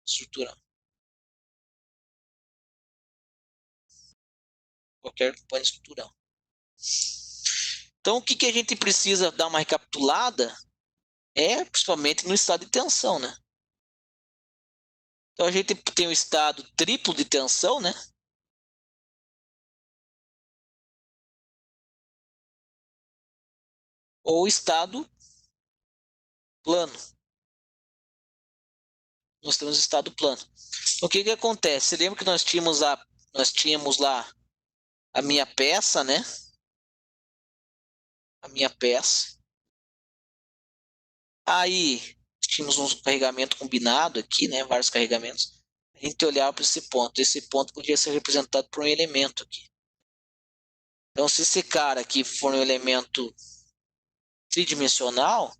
estrutural. Qualquer componente estrutural. Então, o que a gente precisa dar uma recapitulada é principalmente no estado de tensão, né? Então, a gente tem o estado triplo de tensão, né? Ou estado plano. Nós temos estado plano. O que acontece? Você lembra que nós tínhamos lá a minha peça, né? A minha peça. Aí tínhamos um carregamento combinado aqui, né? Vários carregamentos. A gente olhava para esse ponto. Esse ponto podia ser representado por um elemento aqui. Então, se esse cara aqui for um elemento tridimensional,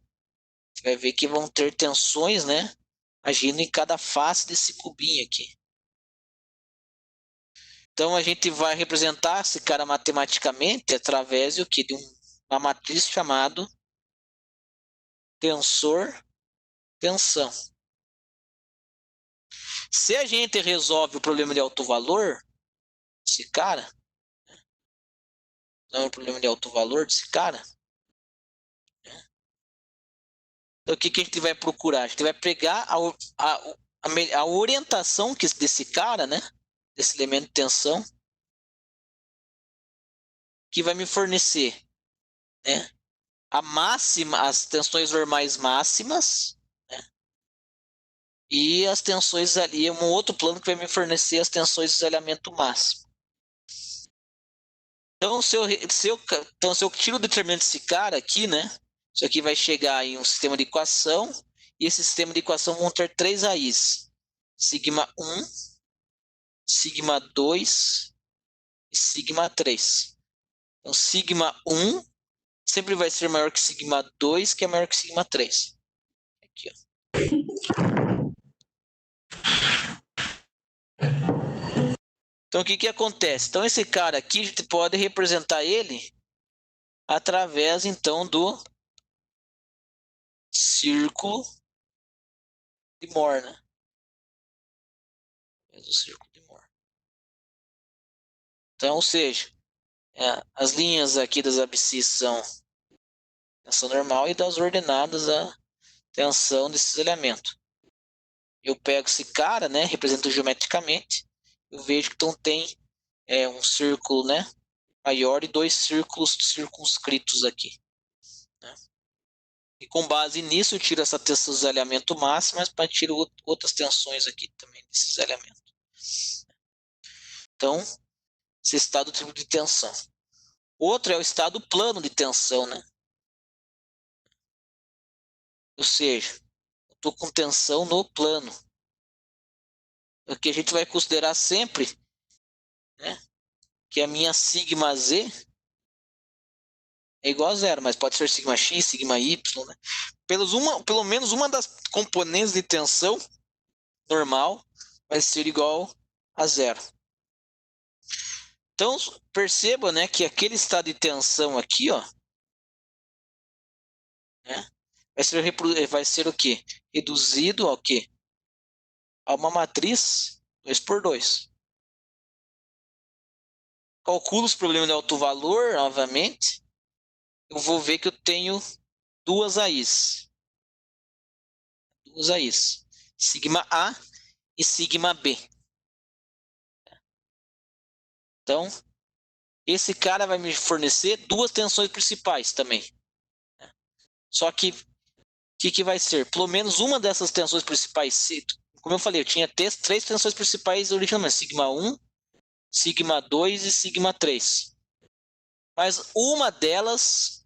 você vai ver que vão ter tensões, né? Agindo em cada face desse cubinho aqui. Então, a gente vai representar esse cara matematicamente através de uma matriz chamada tensor-tensão. Se a gente resolve o problema de alto valor, esse cara, não é um problema de alto valor desse cara, então o que a gente vai procurar? A gente vai pegar a orientação desse cara, né? Desse elemento de tensão, que vai me fornecer, né, as tensões normais máximas, né, e as tensões ali, um outro plano que vai me fornecer as tensões de isolamento máximo. Então, se eu tiro o determinante desse cara aqui, né, isso aqui vai chegar em um sistema de equação, e esse sistema de equação vão ter três raízes: sigma 1, sigma 2 e sigma 3. Então, sigma 1 sempre vai ser maior que sigma 2, que é maior que sigma 3. Aqui, ó. Então, o que acontece? Então, esse cara aqui, a gente pode representar ele através, então, do círculo de Moore, né? do círculo de Moore. Então, ou seja, as linhas aqui das abscissas são tensão normal e das ordenadas a tensão de cisalhamento. Eu pego esse cara, né, represento geometricamente, eu vejo que então tem um círculo, né, maior e 2 círculos circunscritos aqui. Né? E com base nisso eu tiro essa tensão de cisalhamento máxima, mas tiro outras tensões aqui também de cisalhamento. Então, esse estado triplo de tensão. Outro é o estado plano de tensão, né? Ou seja, eu estou com tensão no plano. O que a gente vai considerar sempre, né, que a minha sigma z é igual a zero, mas pode ser sigma x, sigma y, né? Pelo menos uma das componentes de tensão normal vai ser igual a zero. Então, perceba, né, que aquele estado de tensão aqui, ó, né, vai ser o quê? Reduzido ao quê? A uma matriz 2×2. Calculo os problemas de alto valor, novamente. Eu vou ver que eu tenho duas AIs. Sigma A e sigma B. Então, esse cara vai me fornecer duas tensões principais também. Só que, o que vai ser? Pelo menos uma dessas tensões principais, como eu falei, eu tinha três tensões principais originalmente, sigma 1, sigma 2 e sigma 3. Mas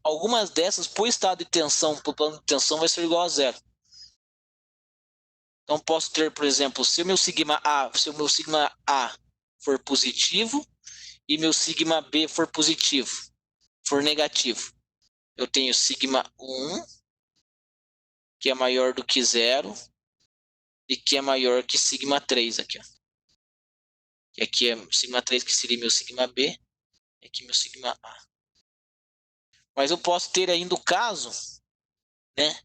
algumas dessas, por estado de tensão, por plano de tensão, vai ser igual a zero. Então, posso ter, por exemplo, se o meu sigma A for positivo e meu sigma B for negativo, eu tenho sigma 1, que é maior do que zero, e que é maior que sigma 3 aqui, ó. E aqui é sigma 3, que seria meu sigma B, e aqui meu sigma A. Mas eu posso ter ainda o caso, né,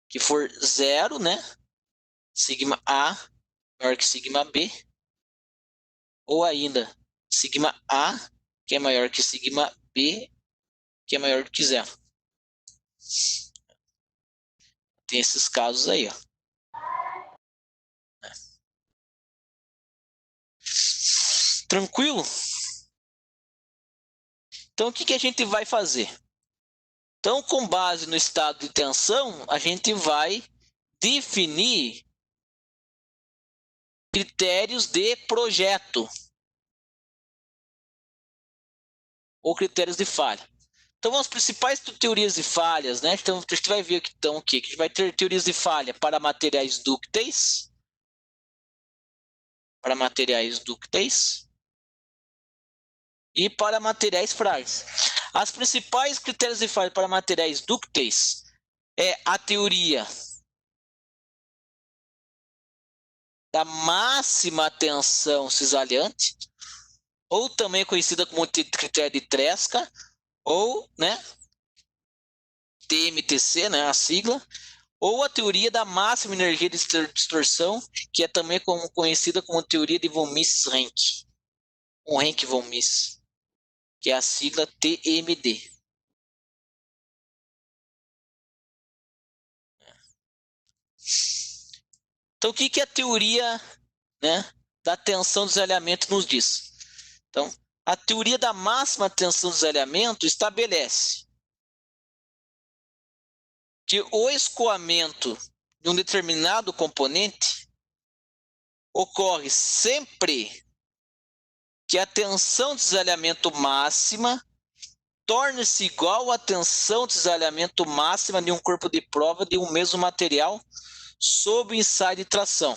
que for zero, né, sigma A maior que sigma B, ou ainda sigma A, que é maior que sigma B, que é maior do que zero. Tem esses casos aí, ó. Tranquilo? Então, o que a gente vai fazer? Então, com base no estado de tensão, a gente vai definir critérios de projeto ou critérios de falha. Então, as principais teorias de falhas, né? Então, a gente vai ver que a gente vai ter teorias de falha para materiais dúcteis, e para materiais frágeis. As principais critérios de falha para materiais dúcteis é a teoria da máxima tensão cisalhante, ou também conhecida como critério de Tresca, ou, né, TMTC, né, a sigla, ou a teoria da máxima energia de distorção, que é também conhecida como teoria de von Mises-Henke, Henke-von Mises, que é a sigla TMD. Então, o que a teoria, né, da tensão do cisalhamento nos diz? Então, a teoria da máxima tensão do cisalhamento estabelece que o escoamento de um determinado componente ocorre sempre que a tensão de cisalhamento máxima torne-se igual à tensão de cisalhamento máxima de um corpo de prova de um mesmo material sob o ensaio de tração,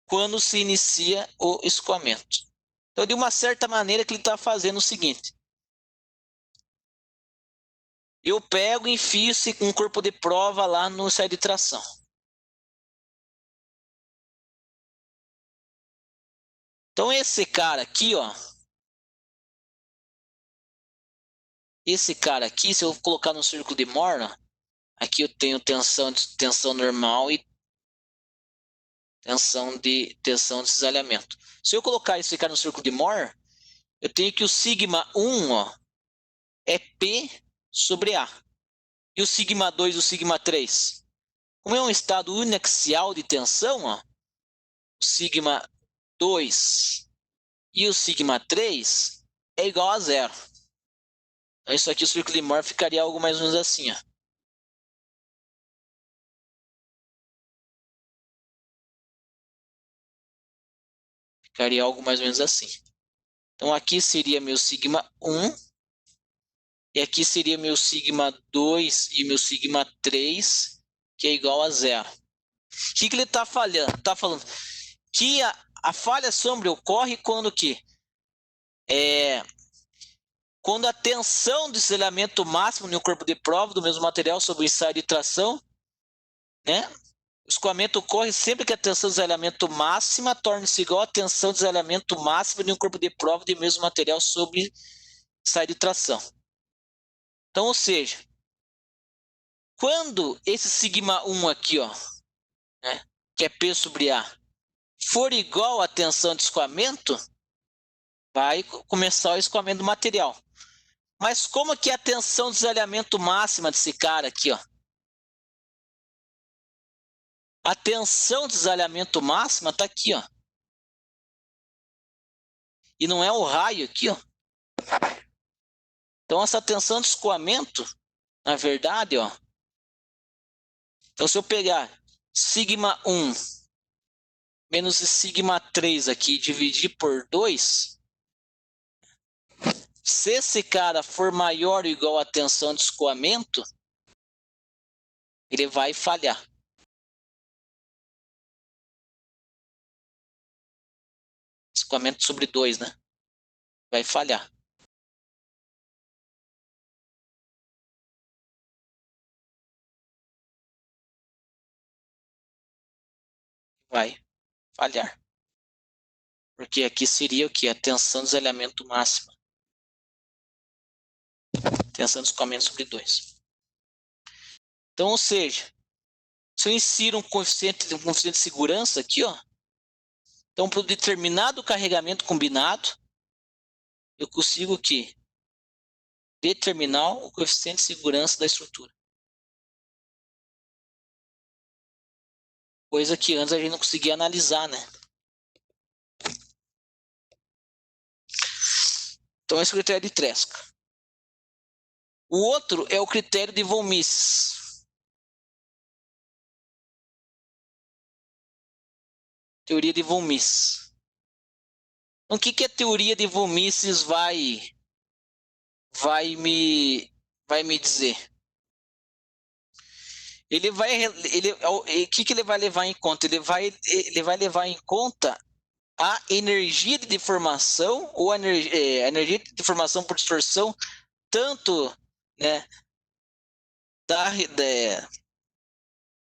quando se inicia o escoamento. Então, de uma certa maneira, que ele está fazendo o seguinte: eu pego e enfio um corpo de prova lá no ensaio de tração. Então, esse cara aqui, ó, se eu colocar no círculo de Moore, aqui eu tenho tensão normal e tensão de cisalhamento. Se eu colocar isso ficar no círculo de Moore, eu tenho que o sigma 1, ó, é P sobre A. E o sigma 2 e o sigma 3? Como é um estado uniaxial de tensão, ó, o sigma 2 e o sigma 3 é igual a zero. Então, isso aqui, o círculo de Moore, ficaria algo mais ou menos assim, ó. Ficaria algo mais ou menos assim. Então, aqui seria meu sigma 1, e aqui seria meu sigma 2 e meu sigma 3, que é igual a zero. O que ele está falando? Está falando que a falha sombra ocorre quando que? Quando a tensão de cisalhamento máximo no corpo de prova do mesmo material sob o ensaio de tração, né? O escoamento ocorre sempre que a tensão de cisalhamento máxima torne-se igual à tensão de cisalhamento máxima de um corpo de prova do mesmo material sob ensaio de tração. Então, ou seja, quando esse sigma 1 aqui, ó, né, que é P sobre A, for igual à tensão de escoamento, vai começar o escoamento do material. Mas como que é a tensão de cisalhamento máxima desse cara aqui, ó? A tensão de cisalhamento máxima está aqui, ó. E não é o raio aqui, ó. Então essa tensão de escoamento, na verdade, ó. Então se eu pegar sigma 1 menos sigma 3 aqui e dividir por 2, se esse cara for maior ou igual à tensão de escoamento, ele vai falhar. Escoamento sobre 2, né? Vai falhar. Vai falhar. Porque aqui seria o que? A tensão de cisalhamento máxima. Tensão de escoamento sobre 2. Então, ou seja, se eu insiro um coeficiente de segurança aqui, ó, então para o determinado carregamento combinado, eu consigo aqui determinar o coeficiente de segurança da estrutura. Coisa que antes a gente não conseguia analisar, né? Então esse é o critério de Tresca. O outro é o critério de von Mises. Teoria de von Mises. Então, o que a teoria de von Mises vai me dizer? O que ele vai levar em conta? Ele vai levar em conta a energia de deformação ou a energia de deformação por distorção, tanto, né,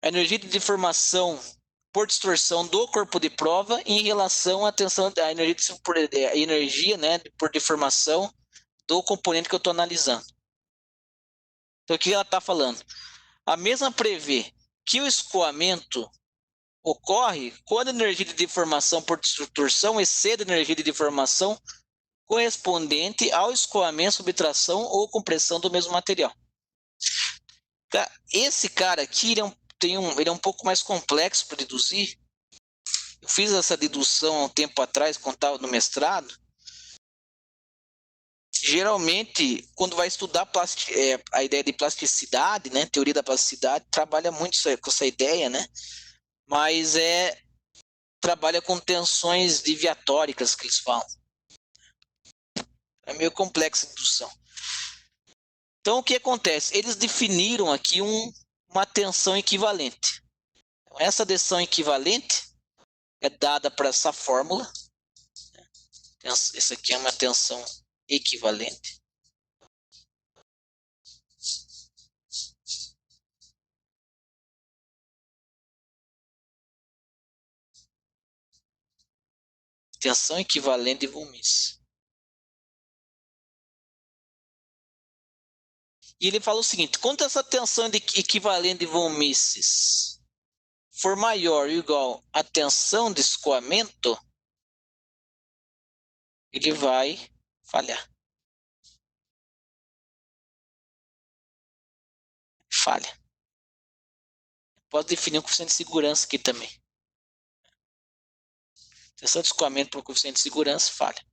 a energia de deformação por distorção do corpo de prova em relação à tensão, a energia, né, por deformação do componente que eu estou analisando. Então, o que ela está falando? A mesma prevê que o escoamento ocorre quando a energia de deformação por distorção excede a energia de deformação correspondente ao escoamento, subtração ou compressão do mesmo material. Esse cara aqui ele é um pouco mais complexo para deduzir. Eu fiz essa dedução há um tempo atrás, quando estava no mestrado. Geralmente, quando vai estudar a ideia de plasticidade, né, teoria da plasticidade, trabalha muito com essa ideia, né? Mas trabalha com tensões deviatóricas, que eles falam. É meio complexa a dedução. Então, o que acontece? Eles definiram aqui uma tensão equivalente. Então, essa tensão equivalente é dada para essa fórmula. Essa aqui é uma tensão equivalente. Tensão equivalente de von Mises. E ele fala o seguinte: quanto essa tensão equivalente de von Mises for maior ou igual à tensão de escoamento, ele vai falhar. Falha. Pode definir um coeficiente de segurança aqui também. Tensão de escoamento por coeficiente de segurança, falha.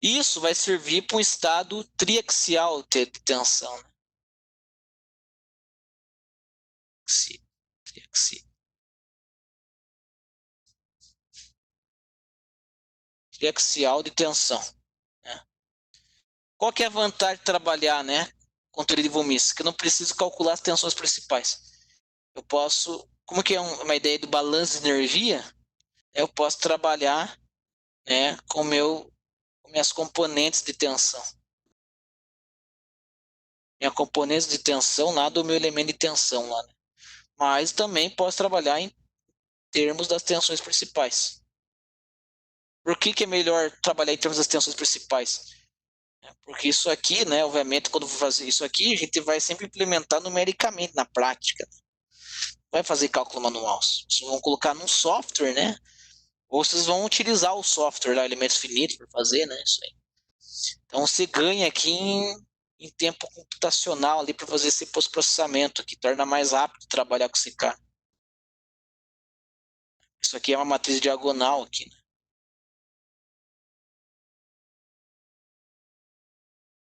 Isso vai servir para um estado triaxial de tensão. Né? Triaxial de tensão. Né? Qual que é a vantagem de trabalhar, né, com teoria de von Mises? Que eu não preciso calcular as tensões principais. Eu posso, como que é uma ideia do balanço de energia, eu posso trabalhar, né, com minhas componentes de tensão. Minha componente de tensão lá do meu elemento de tensão lá, né? Mas também posso trabalhar em termos das tensões principais. Por que é melhor trabalhar em termos das tensões principais? Porque isso aqui, né, obviamente, quando for fazer isso aqui, a gente vai sempre implementar numericamente na prática. Vai fazer cálculo manual. Vocês vão colocar num software, né? Ou vocês vão utilizar o software lá, elementos finitos, para fazer, né? Isso aí. Então você ganha aqui em tempo computacional ali para fazer esse pós-processamento, que torna mais rápido trabalhar com esse cara. Isso aqui é uma matriz diagonal aqui, né?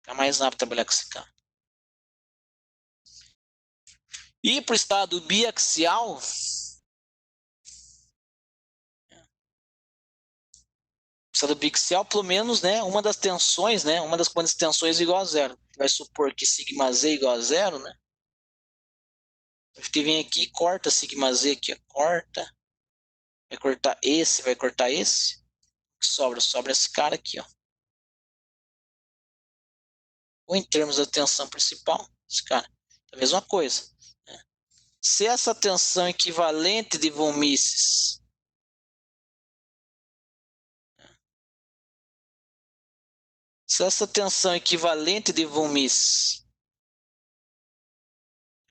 Fica mais rápido trabalhar com esse cara. E para o estado biaxial, estado biaxial, pelo menos, né, uma das tensões, né, uma das componentes de tensões é igual a zero. Vai supor que sigma z é igual a zero, né? A gente vem aqui e corta sigma z aqui, ó, corta. Vai cortar esse, vai cortar esse. Sobra esse cara aqui, ó. Ou em termos da tensão principal, esse cara. É a mesma coisa. Né? Se essa tensão equivalente de von Mises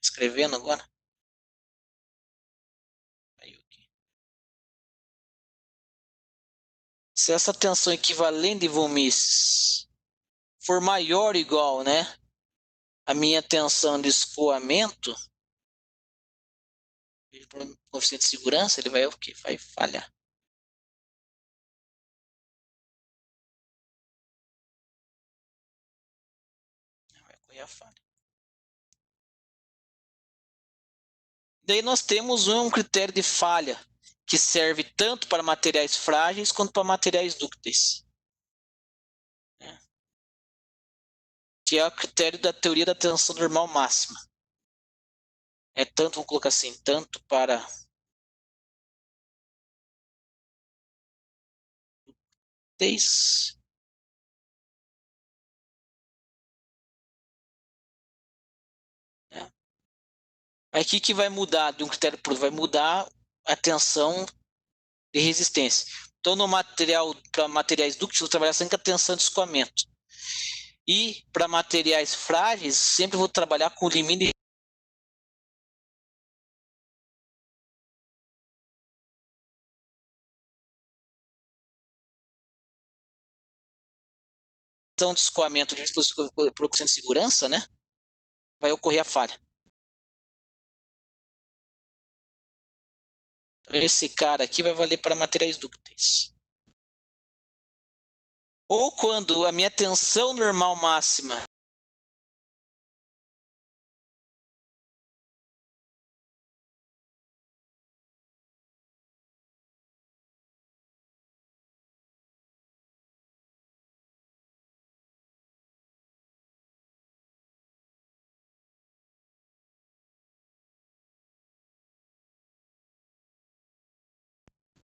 escrevendo agora. Se essa tensão equivalente de von Mises for maior ou igual, né, a minha tensão de escoamento, coeficiente de segurança, ele vai o quê? Vai falhar. Vai ocorrer a falha. Daí nós temos um critério de falha que serve tanto para materiais frágeis quanto para materiais dúcteis. Que é o critério da teoria da tensão normal máxima. É tanto, vamos colocar assim, tanto para dúcteis Aí o que vai mudar de um critério para outro? Vai mudar a tensão de resistência. Então, no material, para materiais dúcteis, eu vou trabalhar sempre com a tensão de escoamento. E para materiais frágeis, sempre vou trabalhar com o limite de tensão de escoamento de coeficiente de segurança, né? Vai ocorrer a falha. Então, esse cara aqui vai valer para materiais dúcteis. Ou quando a minha tensão normal máxima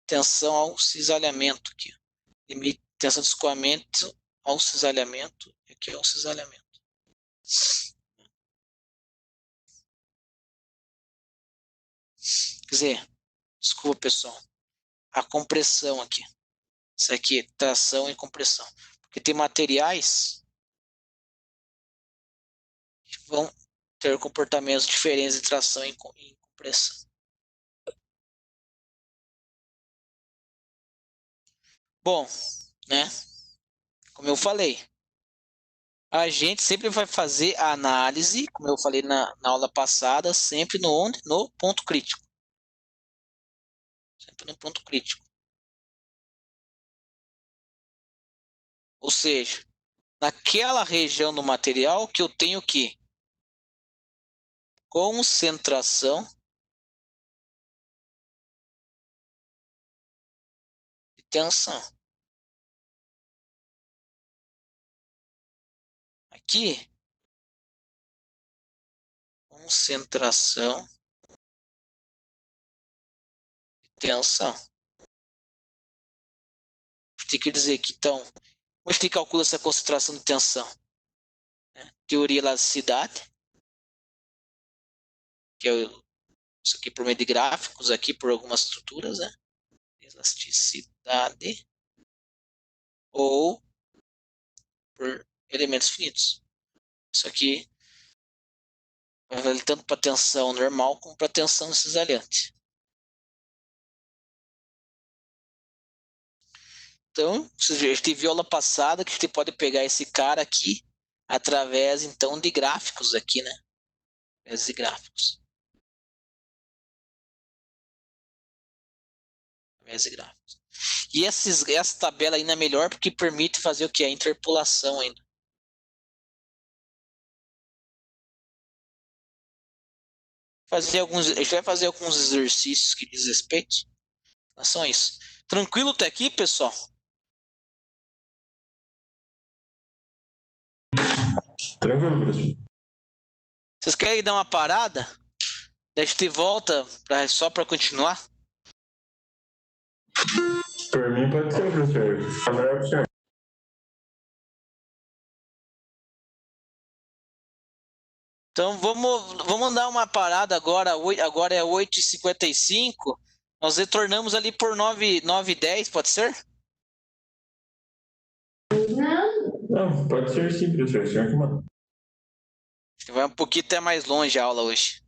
tensão ao cisalhamento aqui. Limite tensão de escoamento ao cisalhamento. Aqui é o cisalhamento. Quer dizer, desculpa pessoal, a compressão aqui. Isso aqui, tração e compressão. Porque tem materiais que vão ter comportamentos diferentes de tração e compressão. Bom, né? Como eu falei, a gente sempre vai fazer a análise, como eu falei na aula passada, sempre no ponto crítico. Sempre no ponto crítico. Ou seja, naquela região do material que eu tenho que concentração e tensão. Aqui, concentração e tensão. Tem que dizer que, então, como é que calcula essa concentração de tensão? Teoria da elasticidade, que é isso aqui por meio de gráficos, aqui por algumas estruturas, né? Elasticidade ou por elementos finitos. Isso aqui vale tanto para tensão normal como para tensão cisalhante. Então, a gente viu aula passada que a gente pode pegar esse cara aqui através, então, de gráficos aqui, né? Através de gráficos. Através de gráficos. E essa tabela ainda é melhor porque permite fazer o que? A interpolação ainda. A gente vai fazer alguns exercícios que diz respeito em relação a isso. Tranquilo até aqui, pessoal? Tranquilo, professor. Vocês querem dar uma parada? Daí a gente volta só para continuar? Por mim pode ser, professor. É melhor pro senhor. Então vamos dar uma parada agora. Agora é 8h55. Nós retornamos ali por 9h10, pode ser? Não, pode ser sim, professor. O senhor que manda. Vai um pouquinho até mais longe a aula hoje.